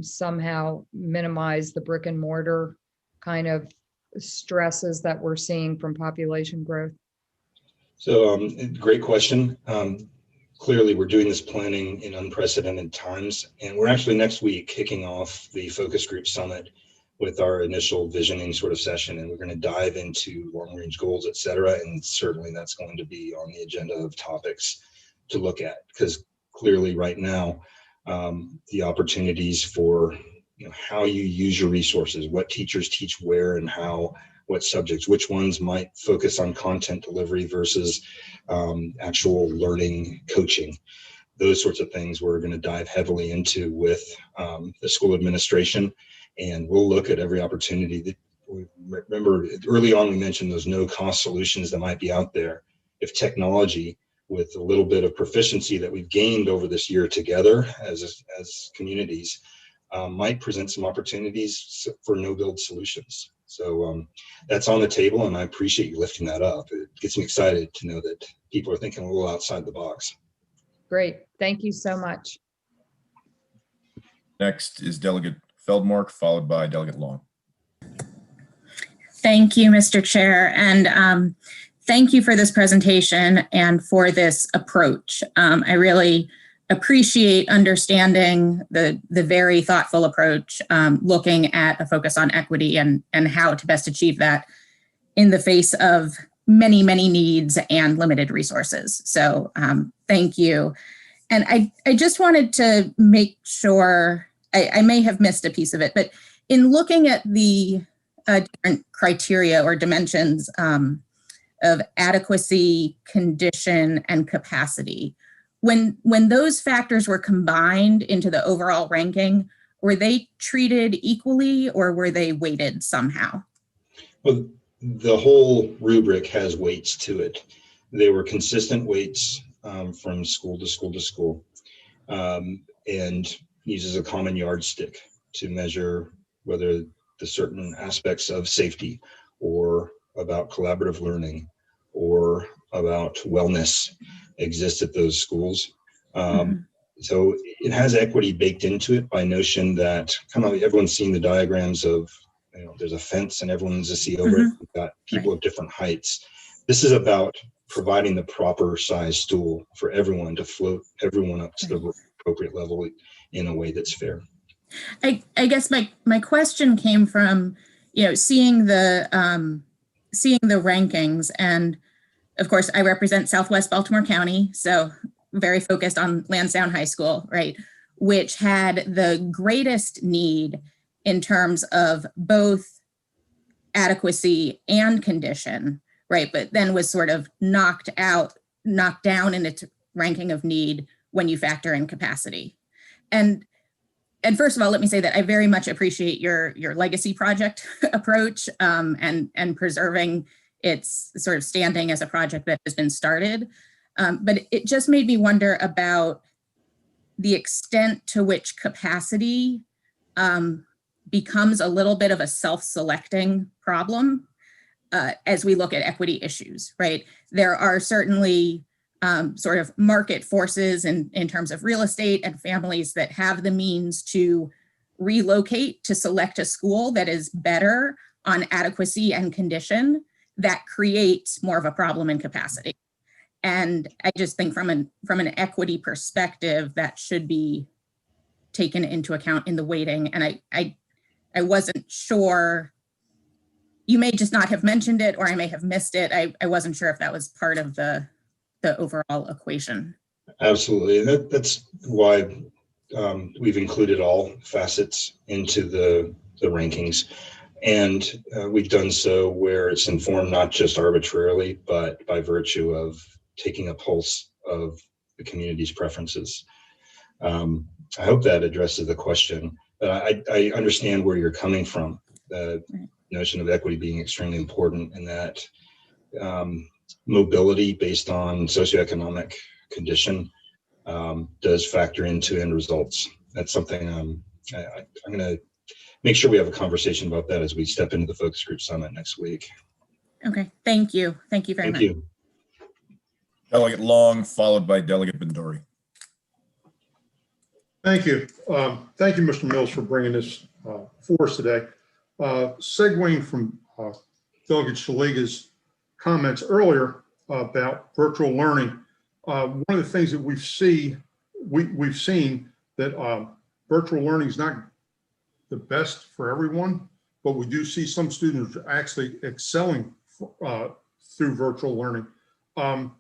somehow minimize the brick and mortar kind of stresses that we're seeing from population growth? So great question. Clearly, we're doing this planning in unprecedented times, and we're actually next week kicking off the focus group summit with our initial visioning sort of session, and we're going to dive into long range goals, et cetera. And certainly that's going to be on the agenda of topics to look at, because clearly right now, the opportunities for how you use your resources, what teachers teach where and how, what subjects, which ones might focus on content delivery versus actual learning coaching. Those sorts of things we're going to dive heavily into with the school administration, and we'll look at every opportunity that we remember early on. We mentioned those no cost solutions that might be out there. If technology with a little bit of proficiency that we've gained over this year together as communities might present some opportunities for no build solutions. So that's on the table, and I appreciate you lifting that up. It gets me excited to know that people are thinking a little outside the box. Great. Thank you so much. Next is Delegate Feldmark, followed by Delegate Long. Thank you, Mr. Chair, and thank you for this presentation and for this approach. I really appreciate understanding the very thoughtful approach, looking at a focus on equity and how to best achieve that in the face of many, many needs and limited resources. So thank you. And I just wanted to make sure, I may have missed a piece of it, but in looking at the different criteria or dimensions of adequacy, condition, and capacity, when those factors were combined into the overall ranking, were they treated equally or were they weighted somehow? Well, the whole rubric has weights to it. They were consistent weights from school to school to school, and uses a common yardstick to measure whether the certain aspects of safety or about collaborative learning or about wellness exist at those schools. So it has equity baked into it by notion that kind of everyone's seen the diagrams of, there's a fence and everyone's to see over it. We've got people of different heights. This is about providing the proper size stool for everyone to float everyone up to the appropriate level in a way that's fair. I guess my question came from, seeing the rankings, and of course I represent Southwest Baltimore County, so very focused on Lansdowne High School, right, which had the greatest need in terms of both adequacy and condition, right, but then was sort of knocked down in its ranking of need when you factor in capacity. And first of all, let me say that I very much appreciate your legacy project approach and preserving its sort of standing as a project that has been started. But it just made me wonder about the extent to which capacity becomes a little bit of a self-selecting problem as we look at equity issues, right? There are certainly sort of market forces in terms of real estate and families that have the means to relocate to select a school that is better on adequacy and condition that creates more of a problem in capacity. And I just think from an equity perspective, that should be taken into account in the weighting. And I wasn't sure, you may just not have mentioned it or I may have missed it. I wasn't sure if that was part of the overall equation. Absolutely. That's why we've included all facets into the rankings. And we've done so where it's informed not just arbitrarily, but by virtue of taking a pulse of the community's preferences. I hope that addresses the question. I understand where you're coming from, the notion of equity being extremely important, and that mobility based on socioeconomic condition does factor into end results. That's something I'm going to make sure we have a conversation about that as we step into the focus group summit next week. Okay, thank you. Thank you very much. Thank you. Delegate Long, followed by Delegate Bendori. Thank you. Thank you, Mr. Mills, for bringing this for us today. Segueing from Delegate Shaliga's comments earlier about virtual learning, one of the things that we've seen that virtual learning is not the best for everyone, but we do see some students actually excelling through virtual learning. My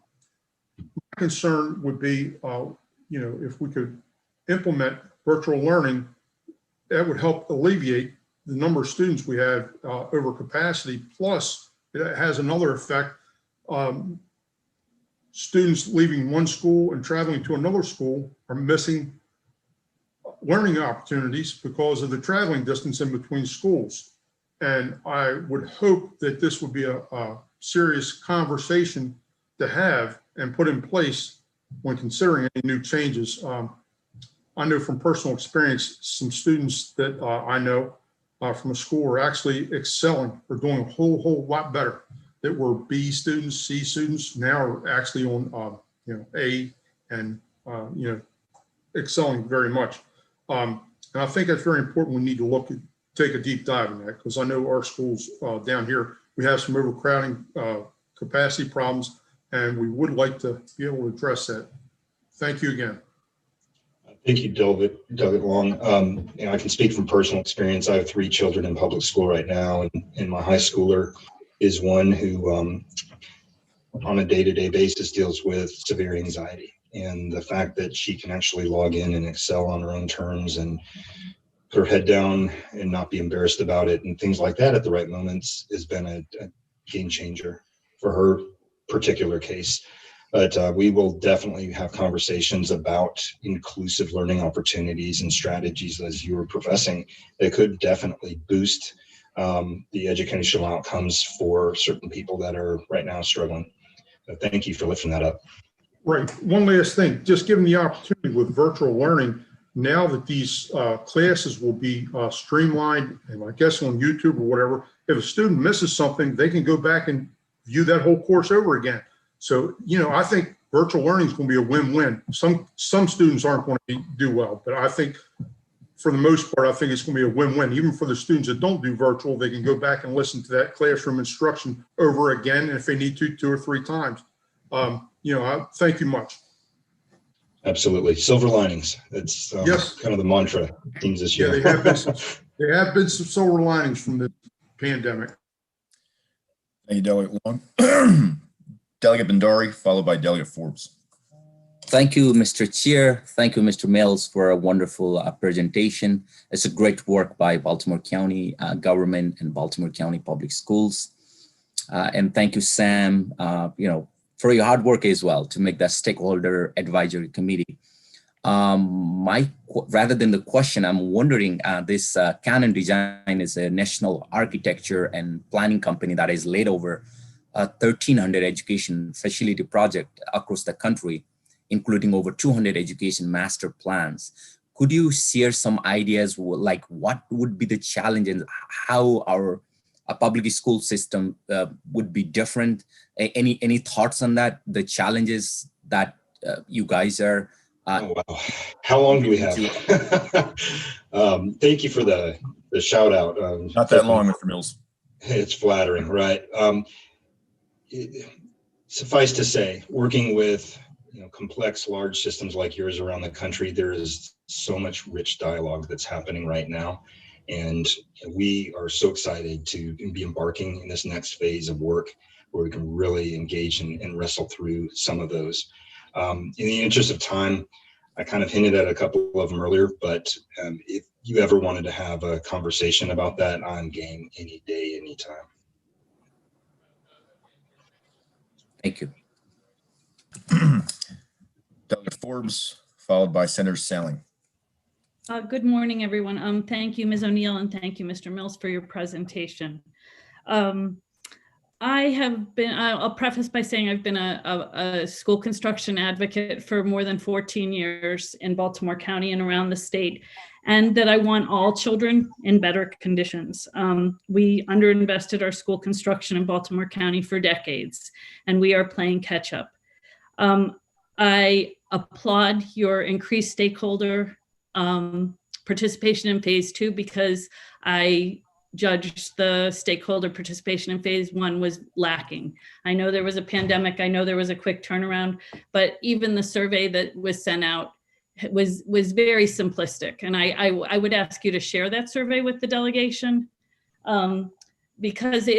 concern would be, if we could implement virtual learning, that would help alleviate the number of students we have over capacity. Plus, it has another effect. Students leaving one school and traveling to another school are missing learning opportunities because of the traveling distance in between schools. And I would hope that this would be a serious conversation to have and put in place when considering any new changes. I know from personal experience, some students that I know from a school are actually excelling, or doing a whole lot better. That were B students, C students, now are actually on A, and excelling very much. And I think that's very important. We need to take a deep dive in that, because I know our schools down here, we have some overcrowding capacity problems, and we would like to be able to address that. Thank you again. Thank you, Delegate Long. I can speak from personal experience. I have 3 children in public school right now, and my high schooler is one who, on a day-to-day basis, deals with severe anxiety. And the fact that she can actually log in and excel on her own terms and put her head down and not be embarrassed about it and things like that at the right moments has been a game changer for her particular case. But we will definitely have conversations about inclusive learning opportunities and strategies, as you were professing, that could definitely boost the educational outcomes for certain people that are right now struggling. So thank you for lifting that up. Right. One last thing, just given the opportunity with virtual learning, now that these classes will be streamlined, and I guess on YouTube or whatever, if a student misses something, they can go back and view that whole course over again. So, I think virtual learning is going to be a win-win. Some students aren't going to do well, but I think for the most part, I think it's going to be a win-win. Even for the students that don't do virtual, they can go back and listen to that classroom instruction over again, and if they need to, 2 or 3 times. I thank you much. Absolutely. Silver linings. That's yes, kind of the mantra themes this year. Yeah, there have been some silver linings from the pandemic. Thank you, Delegate Long. Delegate Bendori, followed by Delegate Forbes. Thank you, Mr. Chair. Thank you, Mr. Mills, for a wonderful presentation. It's a great work by Baltimore County government and Baltimore County Public Schools. And thank you, Sam, for your hard work as well to make that stakeholder advisory committee. Rather than the question, I'm wondering, this Canon Design is a national architecture and planning company that has laid over 1,300 education facility project across the country, including over 200 education master plans. Could you share some ideas, like what would be the challenge and how our public school system would be different? Any thoughts on that? The challenges that you guys are. Oh, wow. How long do we have? Thank you for the shout out. Not that long, Mr. Mills. It's flattering, right? Suffice to say, working with complex, large systems like yours around the country, there is so much rich dialogue that's happening right now. And we are so excited to be embarking in this next phase of work where we can really engage and wrestle through some of those. In the interest of time, I kind of hinted at a couple of them earlier, but if you ever wanted to have a conversation about that, I'm game any day, anytime. Thank you. Delegate Forbes, followed by Senator Salling. Good morning, everyone. Thank you, Ms. O'Neill, and thank you, Mr. Mills, for your presentation. I'll preface by saying I've been a school construction advocate for more than 14 years in Baltimore County and around the state, and that I want all children in better conditions. We underinvested our school construction in Baltimore County for decades, and we are playing catch up. I applaud your increased stakeholder participation in phase 2 because I judged the stakeholder participation in phase 1 was lacking. I know there was a pandemic. I know there was a quick turnaround, but even the survey that was sent out was very simplistic. And I would ask you to share that survey with the delegation because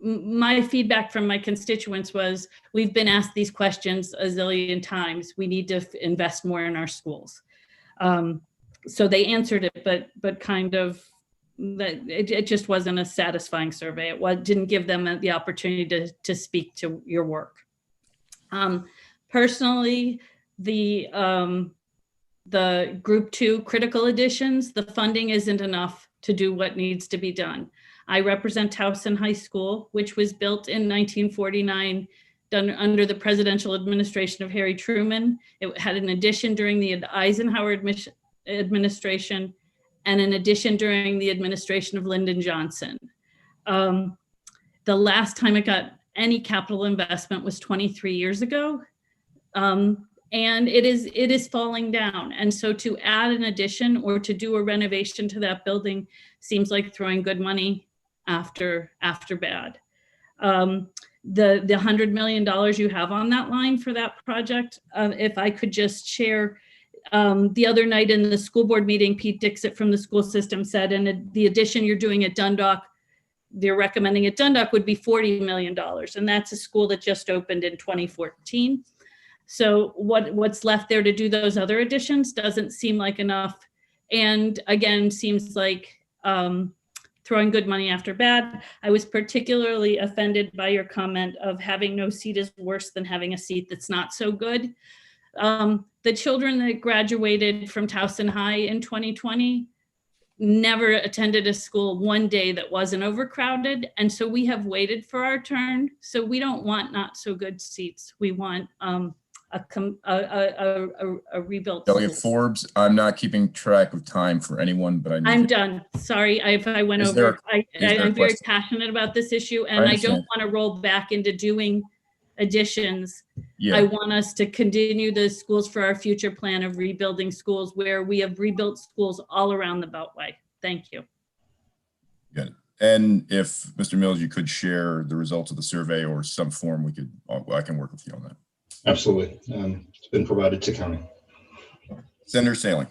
my feedback from my constituents was, we've been asked these questions a zillion times. We need to invest more in our schools. So they answered it, but kind of, that it just wasn't a satisfying survey. It didn't give them the opportunity to speak to your work. Personally, the group 2 critical additions, the funding isn't enough to do what needs to be done. I represent Towson High School, which was built in 1949, done under the presidential administration of Harry Truman. It had an addition during the Eisenhower administration, and an addition during the administration of Lyndon Johnson. The last time it got any capital investment was 23 years ago. And it is falling down. And so to add an addition or to do a renovation to that building seems like throwing good money after bad. The $100 million you have on that line for that project, if I could just share, the other night in the school board meeting, Pete Dixit from the school system said, and the addition you're doing at Dundalk, they're recommending at Dundalk would be $40 million. And that's a school that just opened in 2014. So what's left there to do those other additions doesn't seem like enough. And again, seems like throwing good money after bad. I was particularly offended by your comment of having no seat is worse than having a seat that's not so good. The children that graduated from Towson High in 2020 never attended a school one day that wasn't overcrowded. And so we have waited for our turn. So we don't want not so good seats. We want a rebuilt Delegate school. Forbes, I'm not keeping track of time for anyone, but I'm done. Sorry if I went Is there over. I'm very question? passionate about this issue, and I don't understand. want to roll back into doing additions. Yeah. I want us to continue the schools for our future plan of rebuilding schools where we have rebuilt schools all around the Beltway. Thank you. Good. And if Mr. Mills, you could share the results of the survey or some form, I can work with you on that. Absolutely. It's been provided to county. Senator Salling.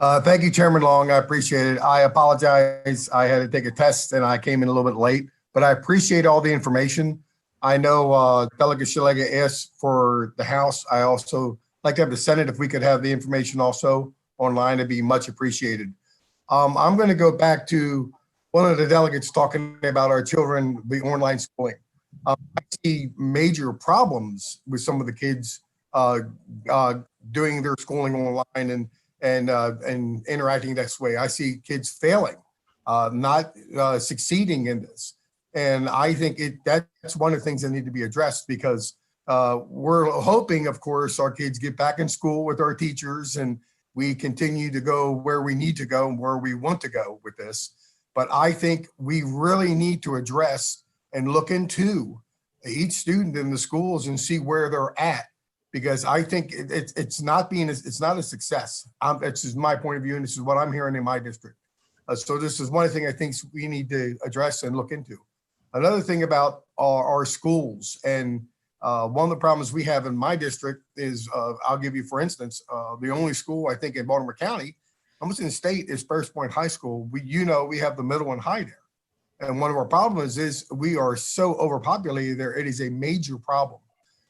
Thank you, Chairman Long. I appreciate it. I apologize. I had to take a test and I came in a little bit late, but I appreciate all the information. I know Delegate Shalega asked for the House. I also like to have the Senate. If we could have the information also online, it'd be much appreciated. I'm going to go back to one of the delegates talking about our children, the online schooling. I see major problems with some of the kids doing their schooling online and interacting this way. I see kids failing, not succeeding in this. And I think that's one of the things that need to be addressed because we're hoping, of course, our kids get back in school with our teachers and we continue to go where we need to go and where we want to go with this. But I think we really need to address and look into each student in the schools and see where they're at, because I think it's not a success. It's just my point of view, and this is what I'm hearing in my district. So this is one of the things I think we need to address and look into. Another thing about our schools, and one of the problems we have in my district is, I'll give you, for instance, the only school I think in Baltimore County, almost in the state, is Sparrows Point High School. We have the middle and high there. And one of our problems is we are so overpopulated there, it is a major problem.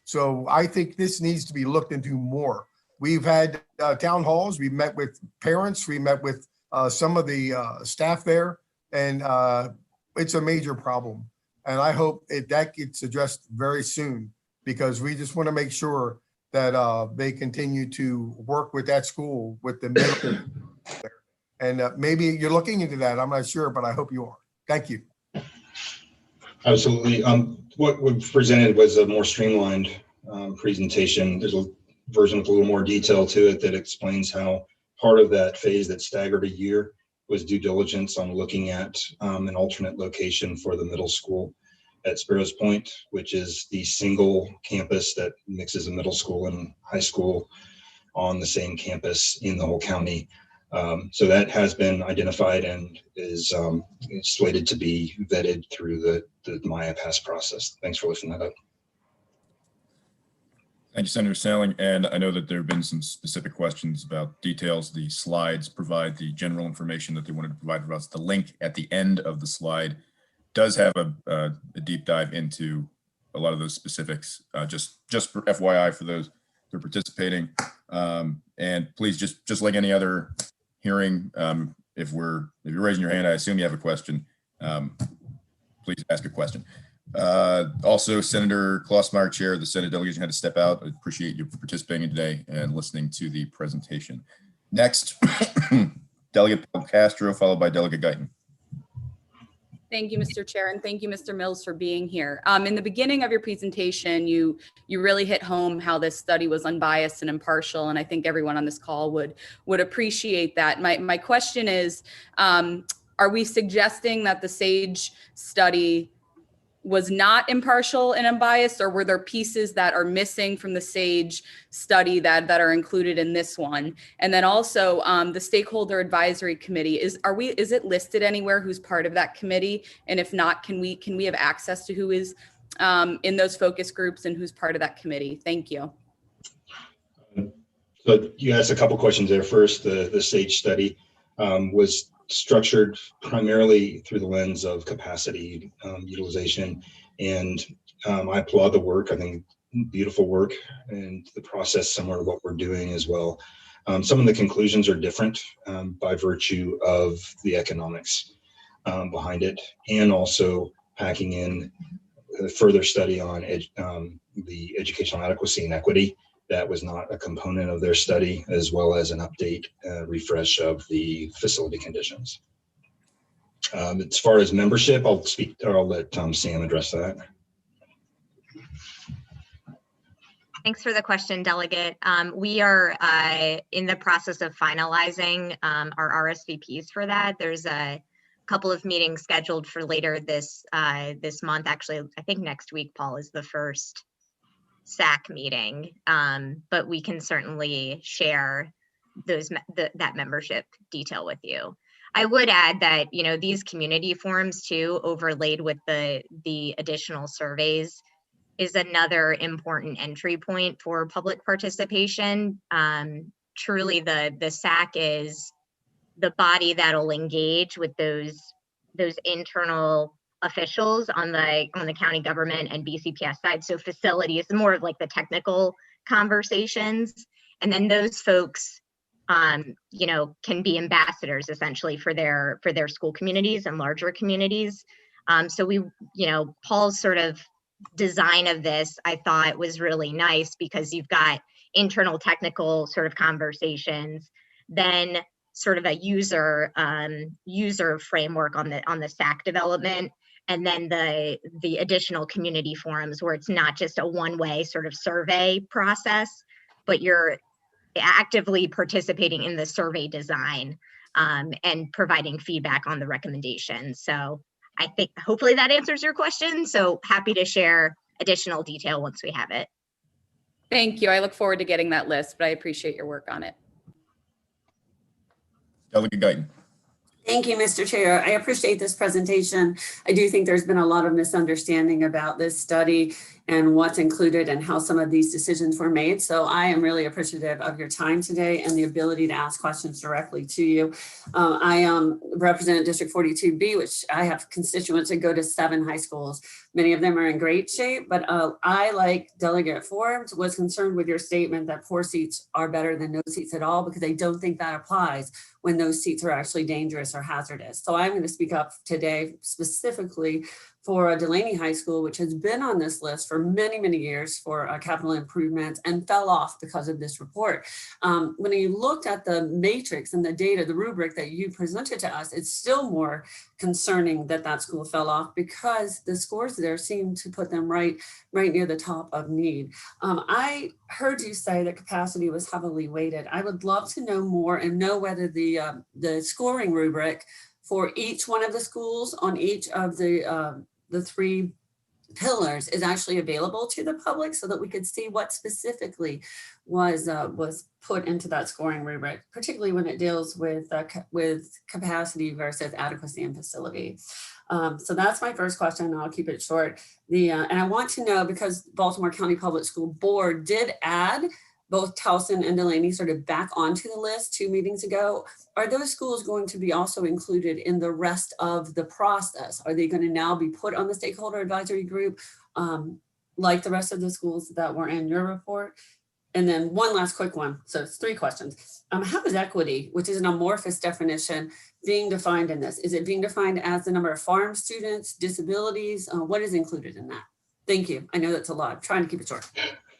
So I think this needs to be looked into more. We've had town halls, we met with parents, we met with some of the staff there, and it's a major problem. And I hope that gets addressed very soon, because we just want to make sure that they continue to work with that school, with the middle. And maybe you're looking into that. I'm not sure, but I hope you are. Thank you. Absolutely. What we presented was a more streamlined presentation. There's a version with a little more detail to it that explains how part of that phase that staggered a year was due diligence on looking at an alternate location for the middle school at Sparrows Point, which is the single campus that mixes a middle school and high school on the same campus in the whole county. So that has been identified and is slated to be vetted through the Maya pass process. Thanks for lifting that up. Thank you, Senator Salling. And I know that there have been some specific questions about details. The slides provide the general information that they wanted to provide for us. The link at the end of the slide does have a deep dive into a lot of those specifics, just for FYI for those who are participating. And please, just like any other hearing, if you're raising your hand, I assume you have a question. Please ask a question. Also, Senator Klossmeyer, Chair of the Senate delegation, had to step out. I appreciate you participating today and listening to the presentation. Next, Delegate Castro, followed by Delegate Guyton. Thank you, Mr. Chair, and thank you, Mr. Mills, for being here. In the beginning of your presentation, you really hit home how this study was unbiased and impartial, and I think everyone on this call would appreciate that. My question is, are we suggesting that the SAGE study was not impartial and unbiased, or were there pieces that are missing from the SAGE study that are included in this one? And then also the Stakeholder Advisory Committee, is it listed anywhere who's part of that committee? And if not, can we have access to who is in those focus groups and who's part of that committee? Thank you. So you asked a couple questions there. First, the SAGE study was structured primarily through the lens of capacity utilization. And I applaud the work. I think beautiful work, and the process similar to what we're doing as well. Some of the conclusions are different by virtue of the economics behind it, and also packing in a further study on the educational adequacy and equity. That was not a component of their study, as well as an update, refresh of the facility conditions. As far as membership, I'll let Sam address that. Thanks for the question, Delegate. We are in the process of finalizing our RSVPs for that. There's a couple of meetings scheduled for later this month. Actually, I think next week, Paul, is the first SAC meeting, but we can certainly share that membership detail with you. I would add that, these community forums too, overlaid with the additional surveys, is another important entry point for public participation. Truly, the SAC is the body that'll engage with those internal officials on the county government and BCPS side. So facilities, more of like the technical conversations. And then those folks, can be ambassadors essentially for their school communities and larger communities. So Paul's sort of design of this, I thought, was really nice, because you've got internal technical sort of conversations, then sort of a user framework on the SAC development, and then the additional community forums where it's not just a one-way sort of survey process, but you're actively participating in the survey design and providing feedback on the recommendations. So I think hopefully that answers your question. So happy to share additional detail once we have it. Thank you. I look forward to getting that list, but I appreciate your work on it. Delegate Guyton. Thank you, Mr. Chair. I appreciate this presentation. I do think there's been a lot of misunderstanding about this study and what's included and how some of these decisions were made. So I am really appreciative of your time today and the ability to ask questions directly to you. I represent District 42B, which I have constituents that go to 7 high schools. Many of them are in great shape, but I, like Delegate Forbes, was concerned with your statement that 4 seats are better than no seats at all, because I don't think that applies when those seats are actually dangerous or hazardous. So I'm going to speak up today specifically for Delaney High School, which has been on this list for many, many years for capital improvements and fell off because of this report. When you looked at the matrix and the data, the rubric that you presented to us, it's still more concerning that that school fell off because the scores there seem to put them right near the top of need. I heard you say that capacity was heavily weighted. I would love to know more and know whether the scoring rubric for each one of the schools on each of the three pillars is actually available to the public so that we could see what specifically was put into that scoring rubric, particularly when it deals with capacity versus adequacy and facility. So that's my first question, and I'll keep it short. And I want to know, because Baltimore County Public School Board did add both Towson and Delaney sort of back onto the list 2 meetings ago, are those schools going to be also included in the rest of the process? Are they going to now be put on the stakeholder advisory group like the rest of the schools that were in your report? And then one last quick one. So it's 3 questions. How is equity, which is an amorphous definition, being defined in this? Is it being defined as the number of farm students, disabilities? What is included in that? Thank you. I know that's a lot. I'm trying to keep it short.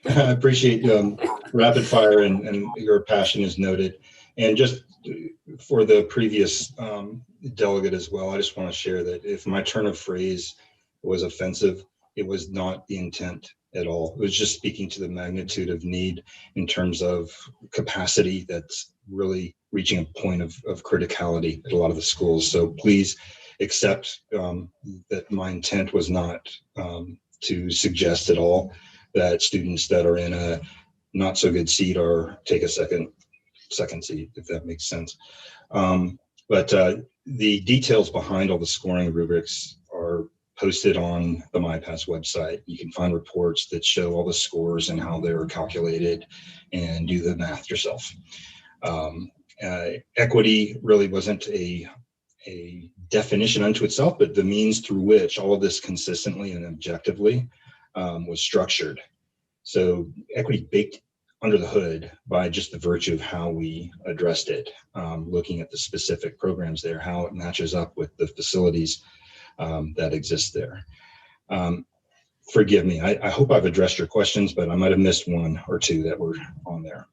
I appreciate rapid fire and your passion is noted. And just for the previous delegate as well, I just want to share that if my turn of phrase was offensive, it was not the intent at all. It was just speaking to the magnitude of need in terms of capacity that's really reaching a point of criticality at a lot of the schools. So please accept that my intent was not to suggest at all that students that are in a not so good seat or take a second seat, if that makes sense. But the details behind all the scoring rubrics are posted on the MyPass website. You can find reports that show all the scores and how they were calculated and do the math yourself. Equity really wasn't a definition unto itself, but the means through which all of this consistently and objectively was structured. So equity baked under the hood by just the virtue of how we addressed it, looking at the specific programs there, how it matches up with the facilities that exist there. Forgive me, I hope I've addressed your questions, but I might have missed 1 or 2 that were on there.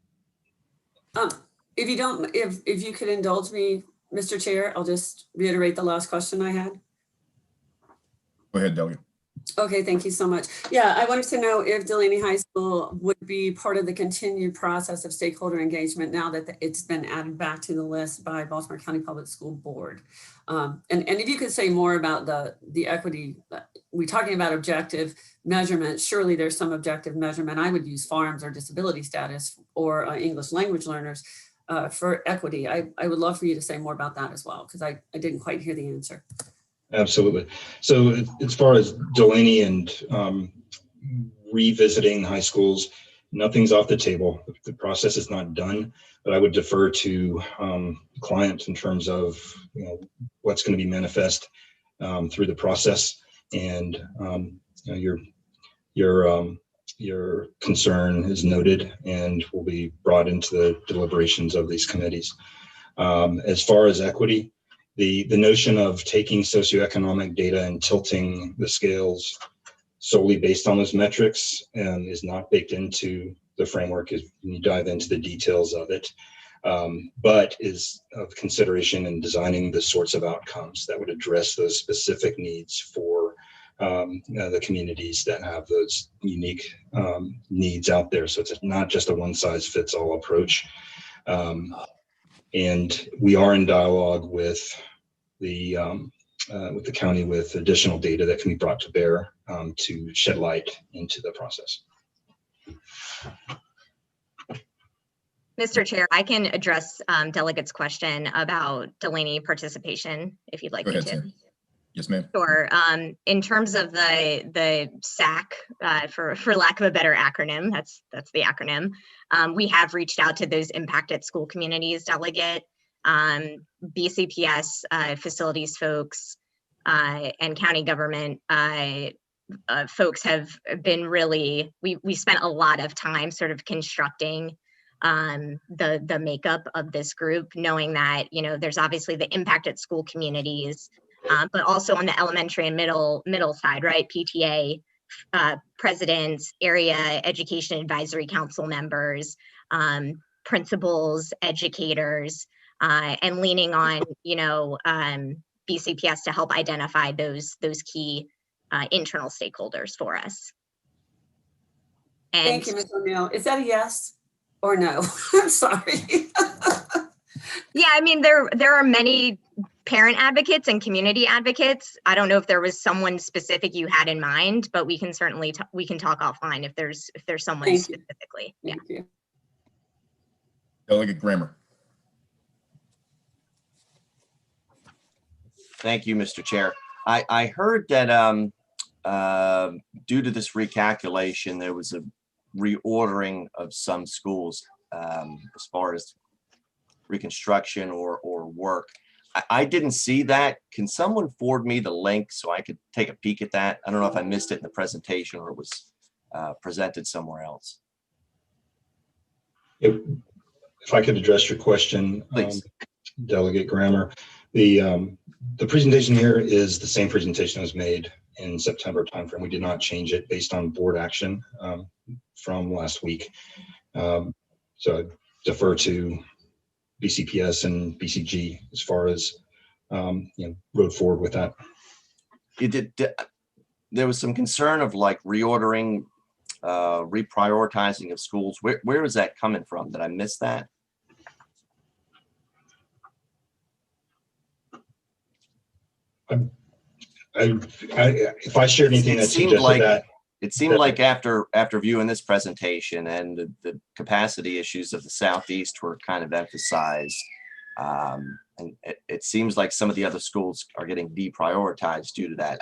If you could indulge me, Mr. Chair, I'll just reiterate the last question I had. Go ahead, Delegate. Okay, thank you so much. Yeah, I wanted to know if Delaney High School would be part of the continued process of stakeholder engagement now that it's been added back to the list by Baltimore County Public School Board. And if you could say more about the equity, we're talking about objective measurement. Surely there's some objective measurement. I would use farms or disability status or English language learners for equity. I would love for you to say more about that as well, because I didn't quite hear the answer. Absolutely. So as far as Delaney and revisiting high schools, nothing's off the table. The process is not done, but I would defer to the client in terms of what's going to be manifest through the process, and your concern is noted and will be brought into the deliberations of these committees. As far as equity, the notion of taking socioeconomic data and tilting the scales solely based on those metrics is not baked into the framework as you dive into the details of it, but is of consideration in designing the sorts of outcomes that would address those specific needs for the communities that have those unique needs out there. So it's not just a one-size-fits-all approach. And we are in dialogue with the county with additional data that can be brought to bear to shed light into the process. Mr. Chair, I can address Delegate's question about Delaney participation, if you'd like me to. Sam. Yes, ma'am. Sure. In terms of the SAC, for lack of a better acronym, that's the acronym. We have reached out to those impacted school communities, Delegate, BCPS facilities folks, and county government folks have been really. We spent a lot of time sort of constructing the makeup of this group, knowing that there's obviously the impacted school communities. but also on the elementary and middle side, right? PTA presidents, area education advisory council members, principals, educators, and leaning on, BCPS to help identify those key internal stakeholders for us. And Thank you, Ms. ONeill. Is that a yes or no? I'm sorry. yeah, I mean, there are many parent advocates and community advocates. I don't know if there was someone specific you had in mind, but we can certainly we can talk offline if there's someone Thank you. specifically. Thank you. Delegate Grammer. Thank you, Mr. Chair. I heard that due to this recalculation, there was a reordering of some schools as far as reconstruction or work. I didn't see that. Can someone forward me the link so I could take a peek at that? I don't know if I missed it in the presentation or it was presented somewhere else. If I could address your question, Delegate Grammer, the presentation here is the same presentation that was made in September timeframe. We did not change it based on board action from last week. So I defer to BCPS and BCG as far as road forward with that. There was some concern of like reordering, reprioritizing of schools. Where is that coming from? Did I miss that? If I shared anything that suggested like that, it seemed like after viewing this presentation and the capacity issues of the Southeast were kind of emphasized, and it seems like some of the other schools are getting deprioritized due to that.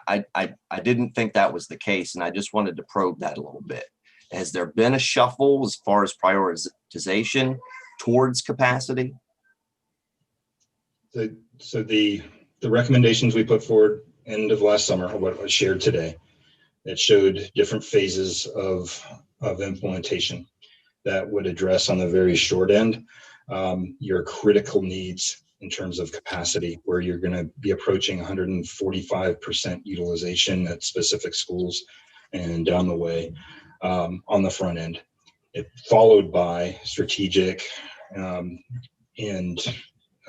I didn't think that was the case, and I just wanted to probe that a little bit. Has there been a shuffle as far as prioritization towards capacity? So the recommendations we put forward end of last summer are what was shared today. That showed different phases of implementation that would address on the very short end your critical needs in terms of capacity, where you're going to be approaching 145% utilization at specific schools and down the way on the front end. It followed by strategic and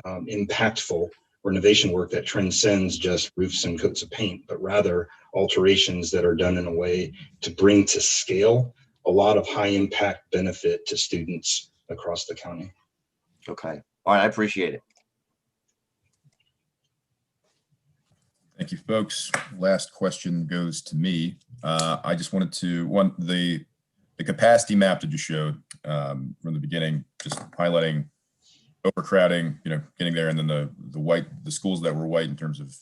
impactful renovation work that transcends just roofs and coats of paint, but rather alterations that are done in a way to bring to scale a lot of high impact benefit to students across the county. Okay. All right. I appreciate it. Thank you, folks. Last question goes to me. I just wanted to, the capacity map that you showed from the beginning, just highlighting overcrowding, getting there, and then the schools that were white in terms of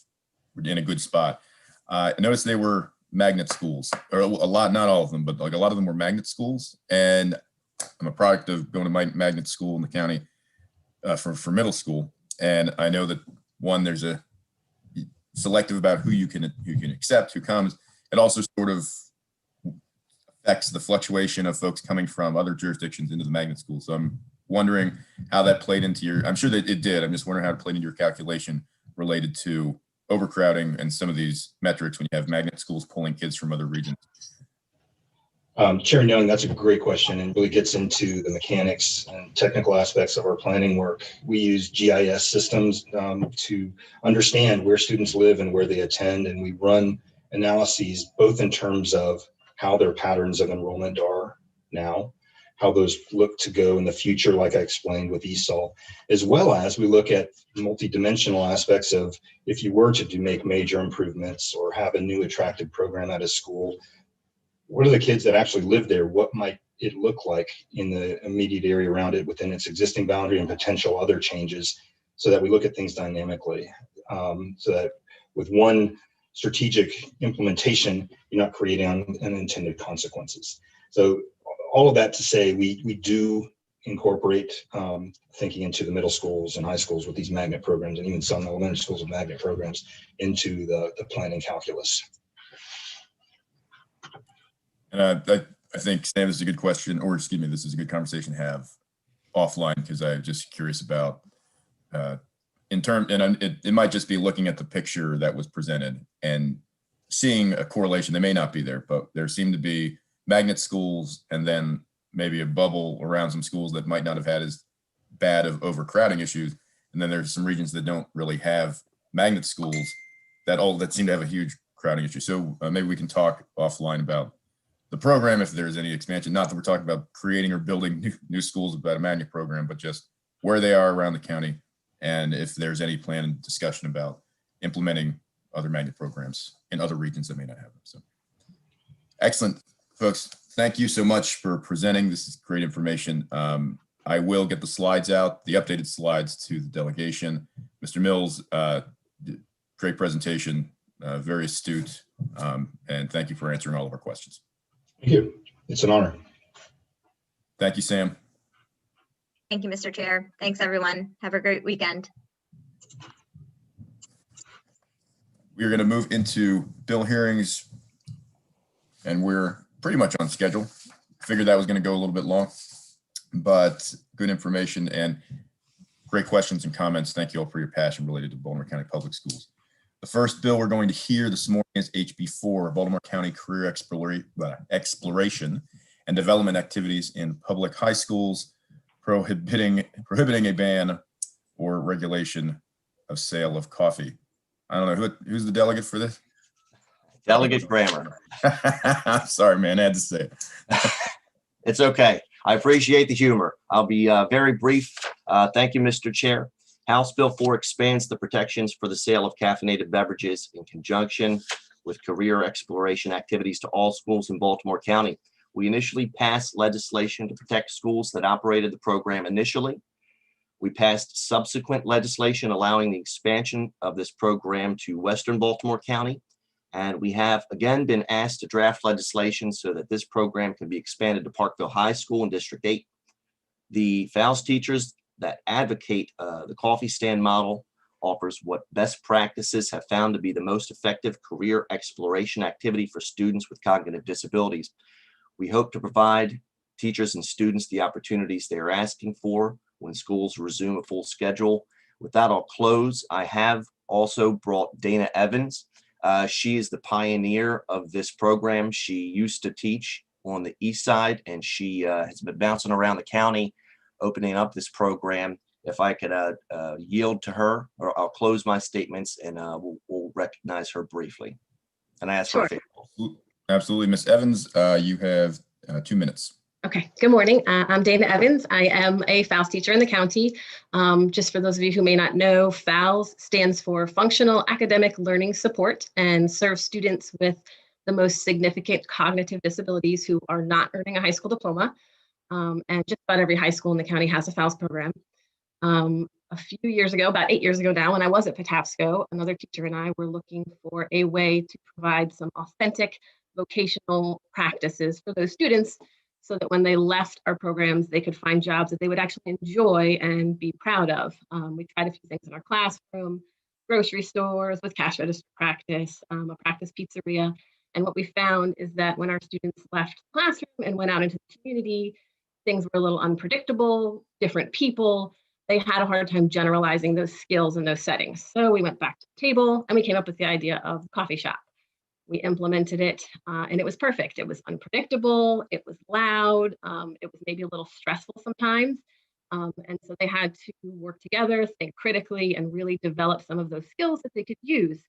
in a good spot. I noticed they were magnet schools, or a lot, not all of them, but like a lot of them were magnet schools. And I'm a product of going to my magnet school in the county for middle school. And I know that there's a selective about who you can accept, who comes. It also sort of affects the fluctuation of folks coming from other jurisdictions into the magnet school. So I'm wondering how that played into your, I'm sure that it did. I'm just wondering how it played into your calculation related to overcrowding and some of these metrics when you have magnet schools pulling kids from other regions. Chair Young, that's a great question and really gets into the mechanics and technical aspects of our planning work. We use GIS systems to understand where students live and where they attend, and we run analyses both in terms of how their patterns of enrollment are now, how those look to go in the future, like I explained with ESOL, as well as we look at multidimensional aspects of if you were to make major improvements or have a new attractive program at a school, what are the kids that actually live there? What might it look like in the immediate area around it within its existing boundary and potential other changes, so that we look at things dynamically, so that with one strategic implementation, you're not creating unintended consequences. So all of that to say, we do incorporate thinking into the middle schools and high schools with these magnet programs, and even some elementary schools with magnet programs into the planning calculus. And I think, Sam, this is a good question, or excuse me, this is a good conversation to have offline, because I'm just curious about it might just be looking at the picture that was presented and seeing a correlation. They may not be there, but there seem to be magnet schools and then maybe a bubble around some schools that might not have had as bad of overcrowding issues. And then there's some regions that don't really have magnet schools that seem to have a huge crowding issue. So maybe we can talk offline about the program if there's any expansion. Not that we're talking about creating or building new schools about a magnet program, but just where they are around the county and if there's any plan and discussion about implementing other magnet programs in other regions that may not have them. So excellent, folks. Thank you so much for presenting. This is great information. I will get the slides out, the updated slides to the delegation. Mr. Mills, great presentation, very astute, and thank you for answering all of our questions. Thank you. It's an honor. Thank you, Sam. Thank you, Mr. Chair. Thanks, everyone. Have a great weekend. We're going to move into bill hearings, and we're pretty much on schedule. Figured that was going to go a little bit long, but good information and great questions and comments. Thank you all for your passion related to Baltimore County Public Schools. The first bill we're going to hear this morning is HB4, Baltimore County Career Exploration and Development Activities in Public High Schools, prohibiting a ban or regulation of sale of coffee. I don't know who's the delegate for this. Delegate Grammer. I'm sorry, man. I had to say it. It's okay. I appreciate the humor. I'll be very brief. Thank you, Mr. Chair. House Bill 4 expands the protections for the sale of caffeinated beverages in conjunction with career exploration activities to all schools in Baltimore County. We initially passed legislation to protect schools that operated the program initially. We passed subsequent legislation allowing the expansion of this program to Western Baltimore County. And we have again been asked to draft legislation so that this program can be expanded to Parkville High School in District 8. The FALS teachers that advocate the coffee stand model offers what best practices have found to be the most effective career exploration activity for students with cognitive disabilities. We hope to provide teachers and students the opportunities they are asking for when schools resume a full schedule. With that, I'll close. I have also brought Dana Evans. She is the pioneer of this program. She used to teach on the east side, and she has been bouncing around the county, opening up this program. If I could yield to her, or I'll close my statements and we'll recognize her briefly. And I ask for a favor. Absolutely. Ms. Evans, you have 2 minutes. Okay, good morning. I'm Dana Evans. I am a FALS teacher in the county. Just for those of you who may not know, FALS stands for Functional Academic Learning Support and serves students with the most significant cognitive disabilities who are not earning a high school diploma. And just about every high school in the county has a FALS program. A few years ago, about 8 years ago now, when I was at Patapsco, another teacher and I were looking for a way to provide some authentic vocational practices for those students so that when they left our programs, they could find jobs that they would actually enjoy and be proud of. We tried a few things in our classroom, grocery stores with cash register practice, a practice pizzeria. And what we found is that when our students left the classroom and went out into the community, things were a little unpredictable, different people. They had a hard time generalizing those skills in those settings. So we went back to the table and we came up with the idea of coffee shop. We implemented it and it was perfect. It was unpredictable, it was loud, it was maybe a little stressful sometimes. And so they had to work together, think critically, and really develop some of those skills that they could use.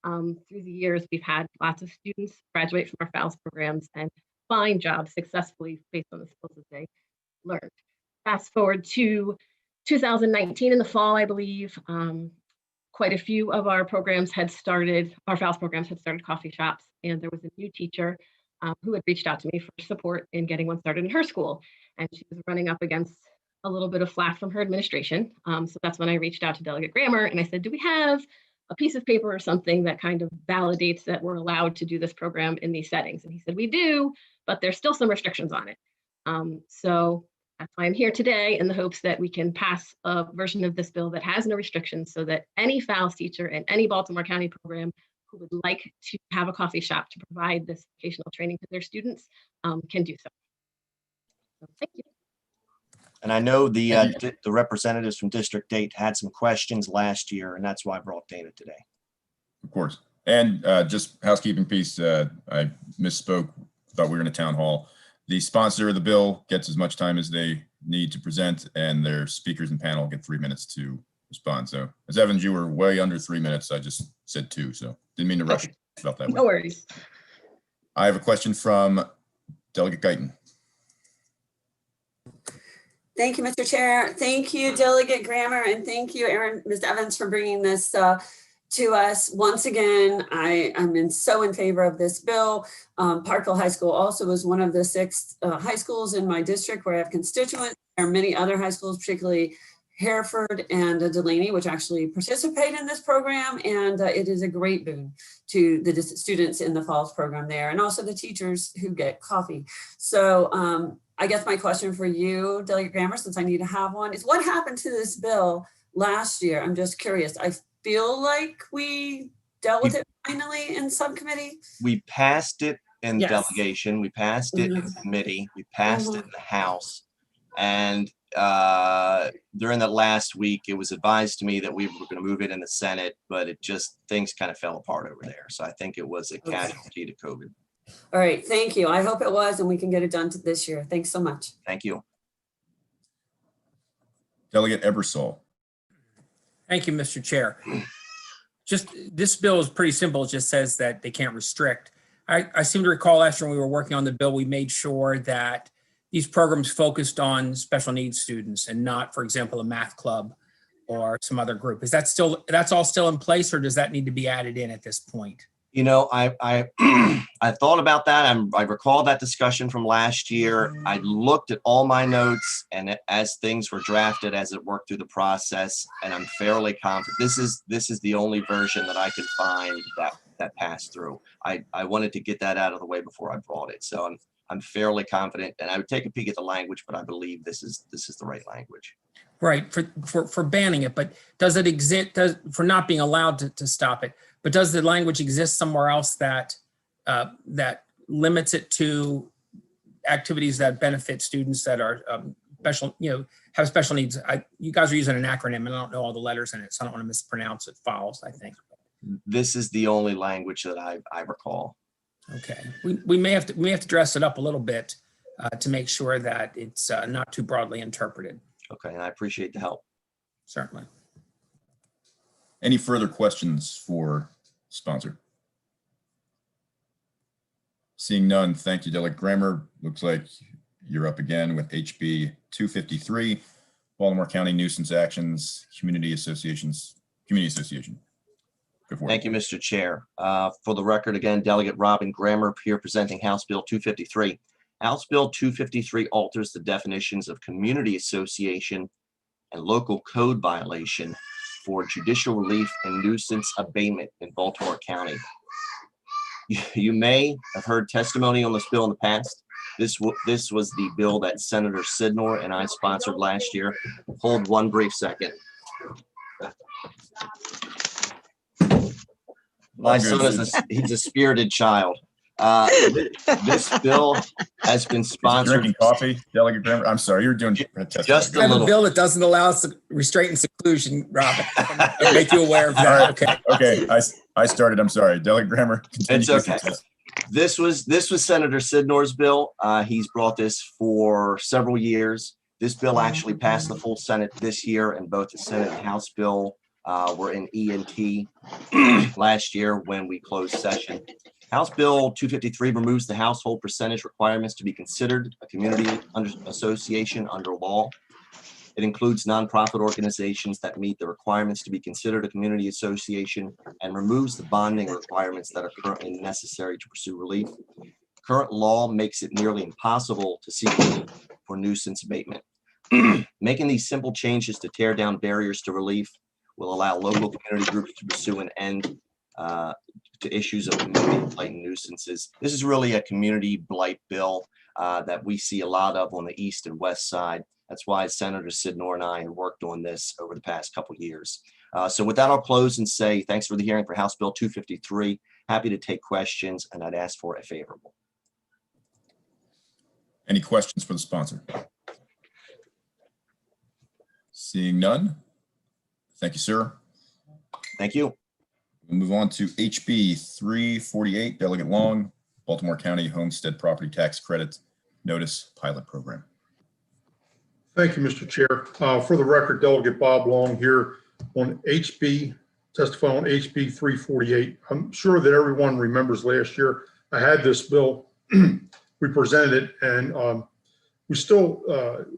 Through the years, we've had lots of students graduate from our FALS programs and find jobs successfully based on the skills that they learned. Fast forward to 2019 in the fall, I believe, quite a few of our programs had started, our FALS programs had started coffee shops, and there was a new teacher who had reached out to me for support in getting one started in her school. And she was running up against a little bit of flack from her administration. So that's when I reached out to Delegate Grammer and I said, do we have a piece of paper or something that kind of validates that we're allowed to do this program in these settings? And he said, we do, but there's still some restrictions on it. So that's why I'm here today, in the hopes that we can pass a version of this bill that has no restrictions so that any FALS teacher in any Baltimore County program who would like to have a coffee shop to provide this vocational training to their students can do so. So thank you. And I know the representatives from District 8 had some questions last year, and that's why I brought Dana today. Of course. And just housekeeping piece, I misspoke, thought we were in a town hall. The sponsor of the bill gets as much time as they need to present, and their speakers and panel get 3 minutes to respond. So as Evans, you were way under 3 minutes. I just said 2, so didn't mean to rush. Felt that way. No worries. I have a question from Delegate Guyton. Thank you, Mr. Chair. Thank you, Delegate Grammer, and thank you, Ms. Evans, for bringing this to us. Once again, I'm so in favor of this bill. Parkville High School also is one of the 6 high schools in my district where I have constituents. There are many other high schools, particularly Hereford and Delaney, which actually participate in this program. And it is a great boon to the students in the Falls program there, and also the teachers who get coffee. So I guess my question for you, Delegate Grammer, since I need to have one, is what happened to this bill last year? I'm just curious. I feel like we dealt with it finally in subcommittee. We passed it in Yes. delegation. We passed it in committee. We passed it in the House. And during the last week, it was advised to me that we were going to move it in the Senate, but it just, things kind of fell apart over there. So I think it was a casualty to COVID. All right, thank you. I hope it was, and we can get it done this year. Thanks so much. Thank you. Delegate Ebersol. Thank you, Mr. Chair. Just this bill is pretty simple. It just says that they can't restrict. I seem to recall last year when we were working on the bill, we made sure that these programs focused on special needs students and not, for example, a math club or some other group. Is that still, that's all still in place, or does that need to be added in at this point? You know, I thought about that. I recall that discussion from last year. I looked at all my notes, and as things were drafted, as it worked through the process, and I'm fairly confident this is the only version that I could find that passed through. I wanted to get that out of the way before I brought it, so I'm fairly confident, and I would take a peek at the language, but I believe this is the right language. Right, for banning it, but does it exist, for not being allowed to stop it, but does the language exist somewhere else that that limits it to activities that benefit students that are special, have special needs? You guys are using an acronym, and I don't know all the letters in it, so I don't want to mispronounce it. FOWLS, I think. This is the only language that I recall. Okay, we may have to dress it up a little bit to make sure that it's not too broadly interpreted. Okay, and I appreciate the help. Certainly. Any further questions for sponsor? Seeing none, thank you, Delegate Grammer. Looks like you're up again with HB 253, Baltimore County Nuisance Actions, Community Association. Thank you, Mr. Chair. For the record, again, Delegate Robin Grammer here presenting House Bill 253. House Bill 253 alters the definitions of community association and local code violation for judicial relief and nuisance abatement in Baltimore County. You may have heard testimony on this bill in the past. This was the bill that Senator Sidnor and I sponsored last year. Hold one brief second. My son he's a spirited child. This bill has been sponsored. Drinking coffee, Delegate Grammer? I'm sorry, you're doing just a I have little. a bill that doesn't allow us restraint and seclusion, Robin. I'll make you aware of that. Right. Okay. I started. I'm sorry, Delegate Grammer. It's okay. This was Senator Sidnor's bill. He's brought this for several years. This bill actually passed the full Senate this year, and both the Senate and House bill were in E&T last year when we closed session. House Bill 253 removes the household percentage requirements to be considered a community association under law. It includes nonprofit organizations that meet the requirements to be considered a community association and removes the bonding requirements that are currently necessary to pursue relief. Current law makes it nearly impossible to seek relief for nuisance abatement. Making these simple changes to tear down barriers to relief will allow local community groups to pursue an end to issues of community blight and nuisances. This is really a community blight bill that we see a lot of on the east and west side. That's why Senator Sidnor and I have worked on this over the past couple of years. So with that, I'll close and say thanks for the hearing for House Bill 253. Happy to take questions, and I'd ask for a favorable. Any questions for the sponsor? Seeing none. Thank you, sir. Thank you. We'll move on to HB 348, Delegate Long, Baltimore County Homestead Property Tax Credit Notice Pilot Program. Thank you, Mr. Chair. For the record, Delegate Bob Long here on testifying on HB 348. I'm sure that everyone remembers last year I had this bill. We presented it, and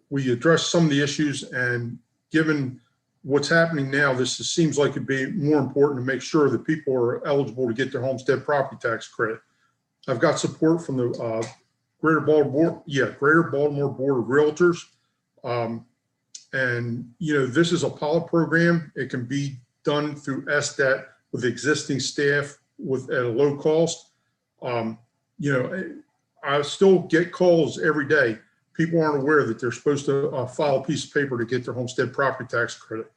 we addressed some of the issues, and given what's happening now, seems like it'd be more important to make sure that people are eligible to get their homestead property tax credit. I've got support from the Greater Baltimore Board of Realtors. And, this is a pilot program. It can be done through SDAT with existing staff at a low cost. I still get calls every day. People aren't aware that they're supposed to file a piece of paper to get their homestead property tax credit.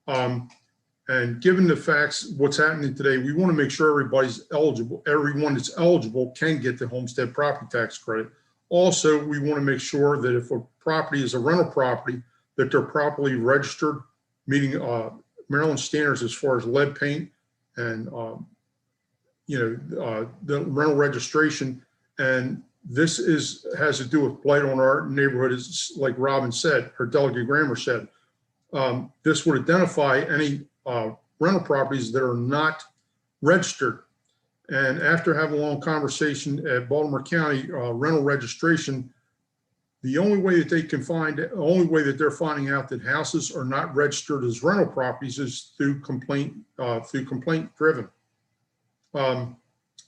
And given the facts, what's happening today, we want to make sure everybody's eligible. Everyone that's eligible can get the homestead property tax credit. Also, we want to make sure that if a property is a rental property, that they're properly registered, meeting Maryland standards as far as lead paint and the rental registration. And this has to do with blight on our neighborhood, as like Robin said, or Delegate Grammer said. This would identify any rental properties that are not registered. And after having a long conversation at Baltimore County rental registration, the only way that they're finding out that houses are not registered as rental properties is through complaint driven.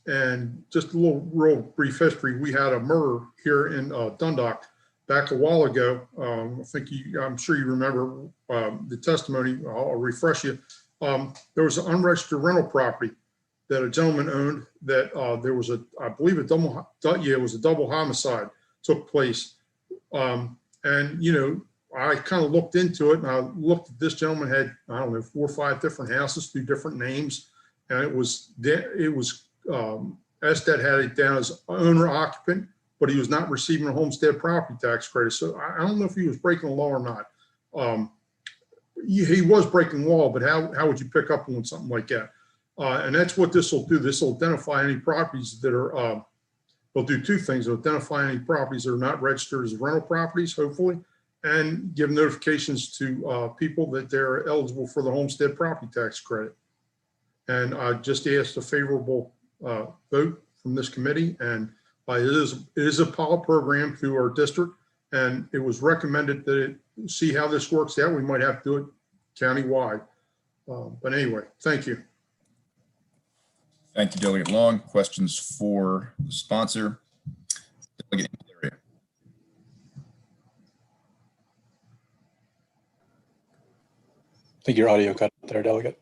And just a real brief history. We had a murder here in Dundalk back a while ago. I'm sure you remember the testimony. I'll refresh you. There was an unregistered rental property that a gentleman owned that there was I believe it was a double homicide took place. I kind of looked into it, and I looked at this gentleman had, 4 or 5 different houses through different names. And it was SDAT had it down as owner occupant, but he was not receiving a homestead property tax credit. So I don't know if he was breaking the law or not. He was breaking the law, but how would you pick up on something like that? And that's what this will do. This will identify any properties that are, they'll do 2 things. They'll identify any properties that are not registered as rental properties, hopefully, and give notifications to people that they're eligible for the homestead property tax credit. And I just asked a favorable vote from this committee, and it is a pilot program through our district, and it was recommended that see how this works out. We might have to do it countywide. But anyway, thank you. Thank you, Delegate Long. Questions for the sponsor? Delegate ONeill. I think your audio cut there, Delegate.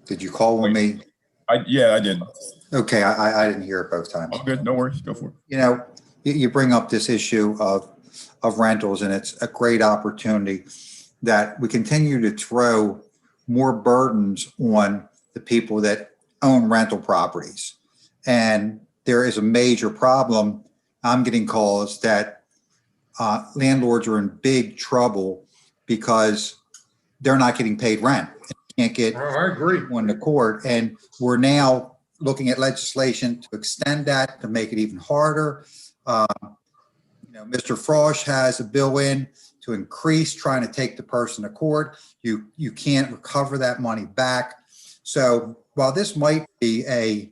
Did you call on me? Yeah, I did. Okay, I didn't hear it both times. Oh, good. No worries. Go for it. You bring up this issue of rentals, and it's a great opportunity that we continue to throw more burdens on the people that own rental properties. And there is a major problem. I'm getting calls that landlords are in big trouble because they're not getting paid rent. Can't get on the court. And we're now looking at legislation to extend that, to make it even harder. Mr. Frosch has a bill in to increase trying to take the person to court. You can't recover that money back. So while this might be a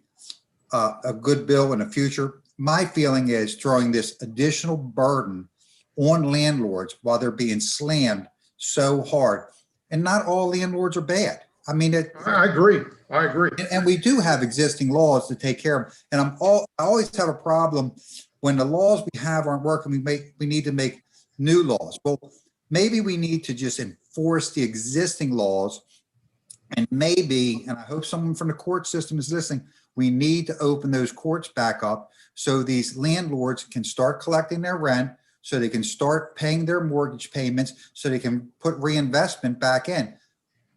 good bill in the future, my feeling is throwing this additional burden on landlords while they're being slammed so hard. And not all landlords are bad. I mean, I agree. And we do have existing laws to take care of. And I always have a problem when the laws we have aren't working. We need to make new laws. Well, maybe we need to just enforce the existing laws. And maybe, and I hope someone from the court system is listening, we need to open those courts back up so these landlords can start collecting their rent, so they can start paying their mortgage payments, so they can put reinvestment back in.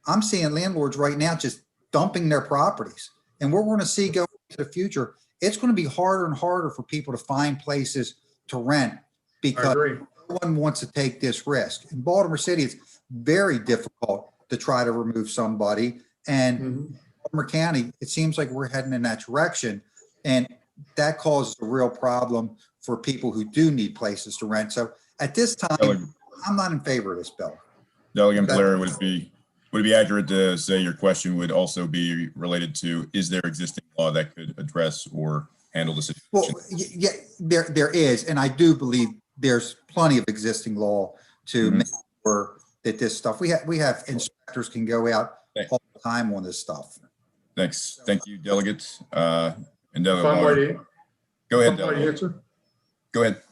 I'm seeing landlords right now just dumping their properties. And what we're going to see going into the future, it's going to be harder and harder for people to find places to rent because agree. no one wants to take this risk. In Baltimore City, it's very difficult to try to remove somebody. And Baltimore County, it seems like we're heading in that direction. And that causes a real problem for people who do need places to rent. So at this time, I'm not in favor of this bill. Delegate Blair, would it be accurate to say your question would also be related to, is there existing law that could address or handle the situation? Well, yeah, there is, and I do believe there's plenty of existing law to make sure that this stuff, we have inspectors can go out all the time on this stuff. Thanks. Thank you, Delegate. And Delegate If I Warner. might, Go ahead, if I might Delegate. answer. Go ahead.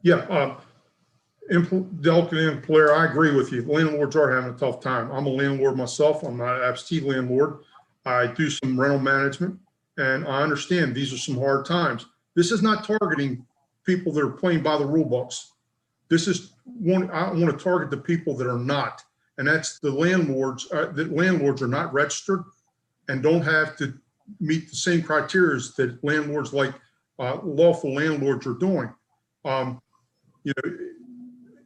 Yeah, Delegate Blair, I agree with you. Landlords are having a tough time. I'm a landlord myself. I'm not an absentee landlord. I do some rental management, and I understand these are some hard times. This is not targeting people that are playing by the rule books. This is I want to target the people that are not, and that's the landlords. That landlords are not registered and don't have to meet the same criteria that landlords like lawful landlords are doing. You know,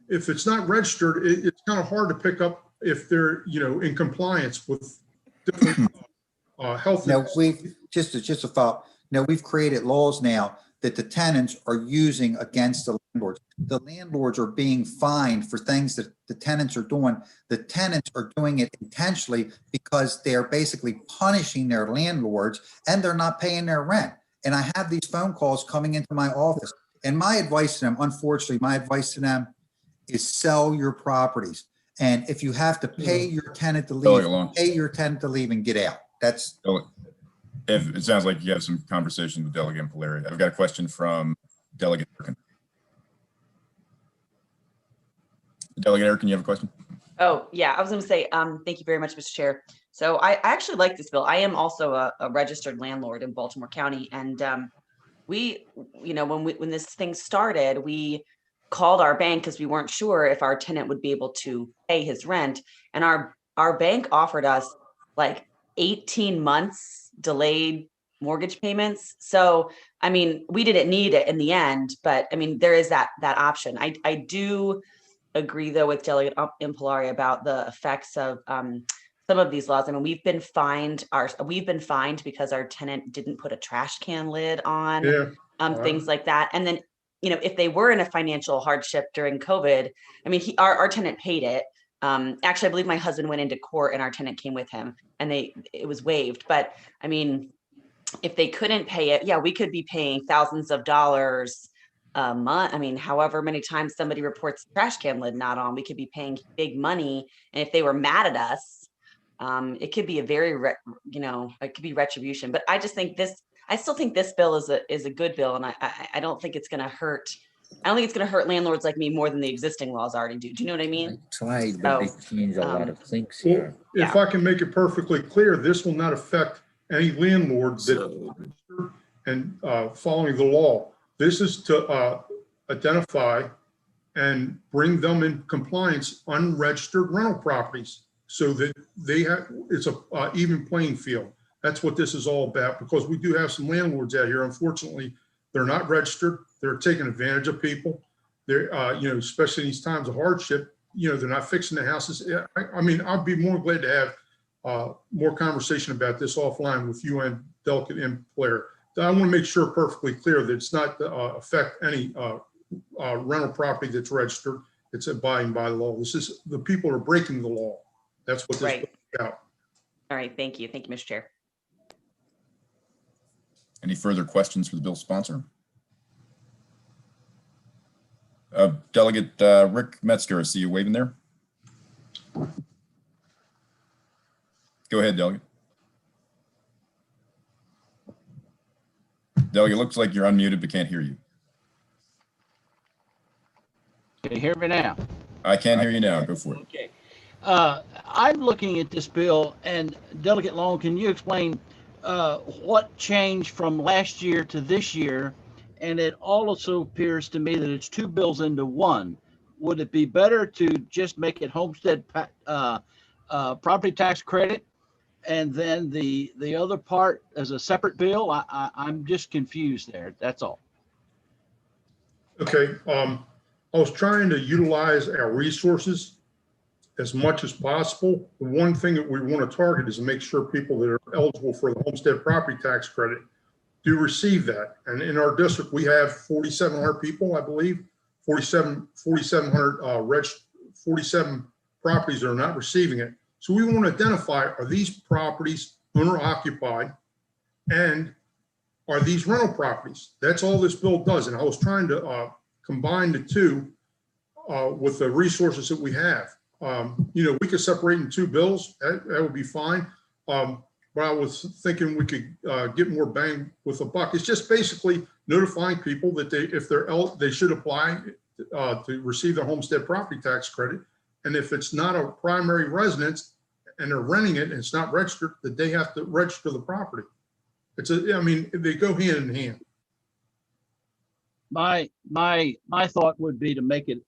if it's not registered, it's kind of hard to pick up if they're, you know, in compliance with different health. Now, we've just a thought. Now, we've created laws now that the tenants are using against the landlords. The landlords are being fined for things that the tenants are doing. The tenants are doing it intentionally because they're basically punishing their landlords and they're not paying their rent. And I have these phone calls coming into my office. And my advice to them, unfortunately, my advice to them is sell your properties. And if you have to pay your tenant to leave, pay your tenant to leave and get out. That's. If it sounds like you have some conversation with Delegate Polari. I've got a question from Delegate Erkin. Delegate Erkin, you have a question? Oh, yeah, I was going to say, thank you very much, Mr. Chair. So I actually like this bill. I am also a registered landlord in Baltimore County. And we, you know, when this thing started, we called our bank because we weren't sure if our tenant would be able to pay his rent. And our bank offered us like 18 months delayed mortgage payments. So, I mean, we didn't need it in the end, but I mean, there is that option. I do agree though with Delegate Impolari about the effects of some of these laws. I mean, we've been fined because our tenant didn't put a trash can lid on, things like that. And then, you know, if they were in a financial hardship during COVID, I mean, our tenant paid it. Actually, I believe my husband went into court and our tenant came with him and it was waived. But I mean, if they couldn't pay it, yeah, we could be paying thousands of dollars a month. I mean, however many times somebody reports the trash can lid not on, we could be paying big money. And if they were mad at us, it could be a very, it could be retribution. But I just think I still think this bill is a good bill. And I don't think it's going to hurt. I don't think it's going to hurt landlords like me more than the existing laws already do. Do you know what I mean? Tried, but they changed a lot of things here. If I can make it perfectly clear, this will not affect any landlords that and following the law. This is to identify and bring them in compliance unregistered rental properties so that it's a even playing field. That's what this is all about, because we do have some landlords out here. Unfortunately, they're not registered. They're taking advantage of people. They're, especially in these times of hardship, they're not fixing the houses. I mean, I'd be more glad to have more conversation about this offline with you and Delegate and Blair. I want to make sure perfectly clear that it's not affect any rental property that's registered. It's abiding by the law. This is the people are breaking the law. That's what this is about. All right. Thank you. Thank you, Mr. Chair. Any further questions for the bill sponsor? Delegate Rick Metzger, I see you waving there. Go ahead, Delegate. Delegate, looks like you're unmuted but can't hear you. Can you hear me now? I can hear you now. Go for it. Okay. I'm looking at this bill, and Delegate Long, can you explain what changed from last year to this year? And it also appears to me that it's two bills into one. Would it be better to just make it homestead property tax credit, and then the other part as a separate bill? I'm just confused there. That's all. Okay. I was trying to utilize our resources as much as possible. The one thing that we want to target is to make sure people that are eligible for the homestead property tax credit do receive that. And in our district, we have 4,700 people, I believe, 47 properties that are not receiving it. So we want to identify, are these properties owner occupied and are these rental properties? That's all this bill does. And I was trying to combine the two with the resources that we have. We could separate in two bills. That would be fine. But I was thinking we could get more bang with a buck. It's just basically notifying people that they should apply to receive the homestead property tax credit. And if it's not a primary residence and they're renting it and it's not registered, that they have to register the property. They go hand in hand. My thought would be to make it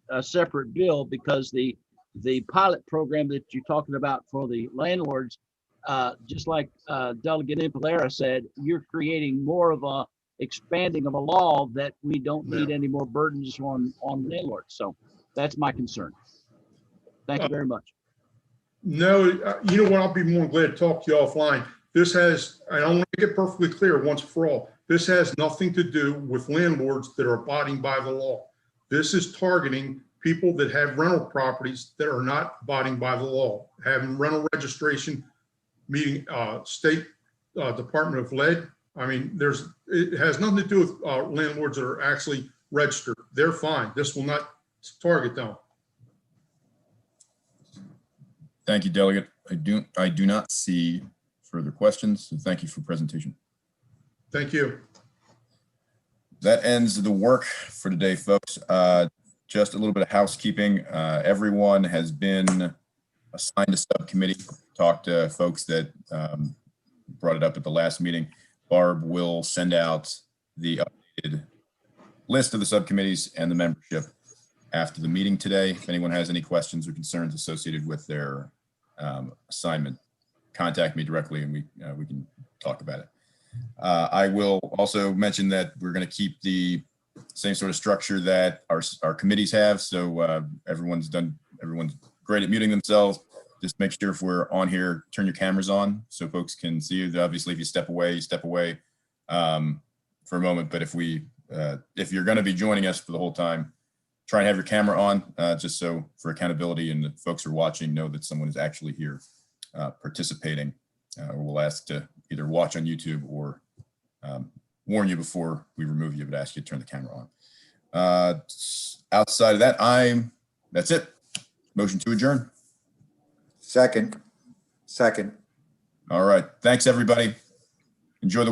a separate bill, because the pilot program that you're talking about for the landlords, just like Delegate Impalera said, you're creating more of a expanding of a law that we don't need any more burdens on landlords. So that's my concern. Thank you very much. No, you know what? I'll be more glad to talk to you offline. This has, and I want to make it perfectly clear once for all, this has nothing to do with landlords that are abiding by the law. This is targeting people that have rental properties that are not abiding by the law, having rental registration, meeting state Department of Lead. It has nothing to do with landlords that are actually registered. They're fine. This will not target them. Thank you, Delegate. I do not see further questions, so thank you for the presentation. Thank you. That ends the work for today, folks. Just a little bit of housekeeping. Everyone has been assigned a subcommittee. Talked to folks that brought it up at the last meeting. Barb will send out the updated list of the subcommittees and the membership after the meeting today. If anyone has any questions or concerns associated with their assignment, contact me directly and we can talk about it. I will also mention that we're going to keep the same sort of structure that our committees have. So everyone's great at muting themselves. Just make sure if we're on here, turn your cameras on so folks can see you. Obviously, if you step away for a moment. But if you're going to be joining us for the whole time, try and have your camera on, just so for accountability and the folks who are watching know that someone is actually here participating. We'll ask to either watch on YouTube or warn you before we remove you, but ask you to turn the camera on. Outside of that, that's it. Motion to adjourn. Second. All right. Thanks, everybody. Enjoy the week.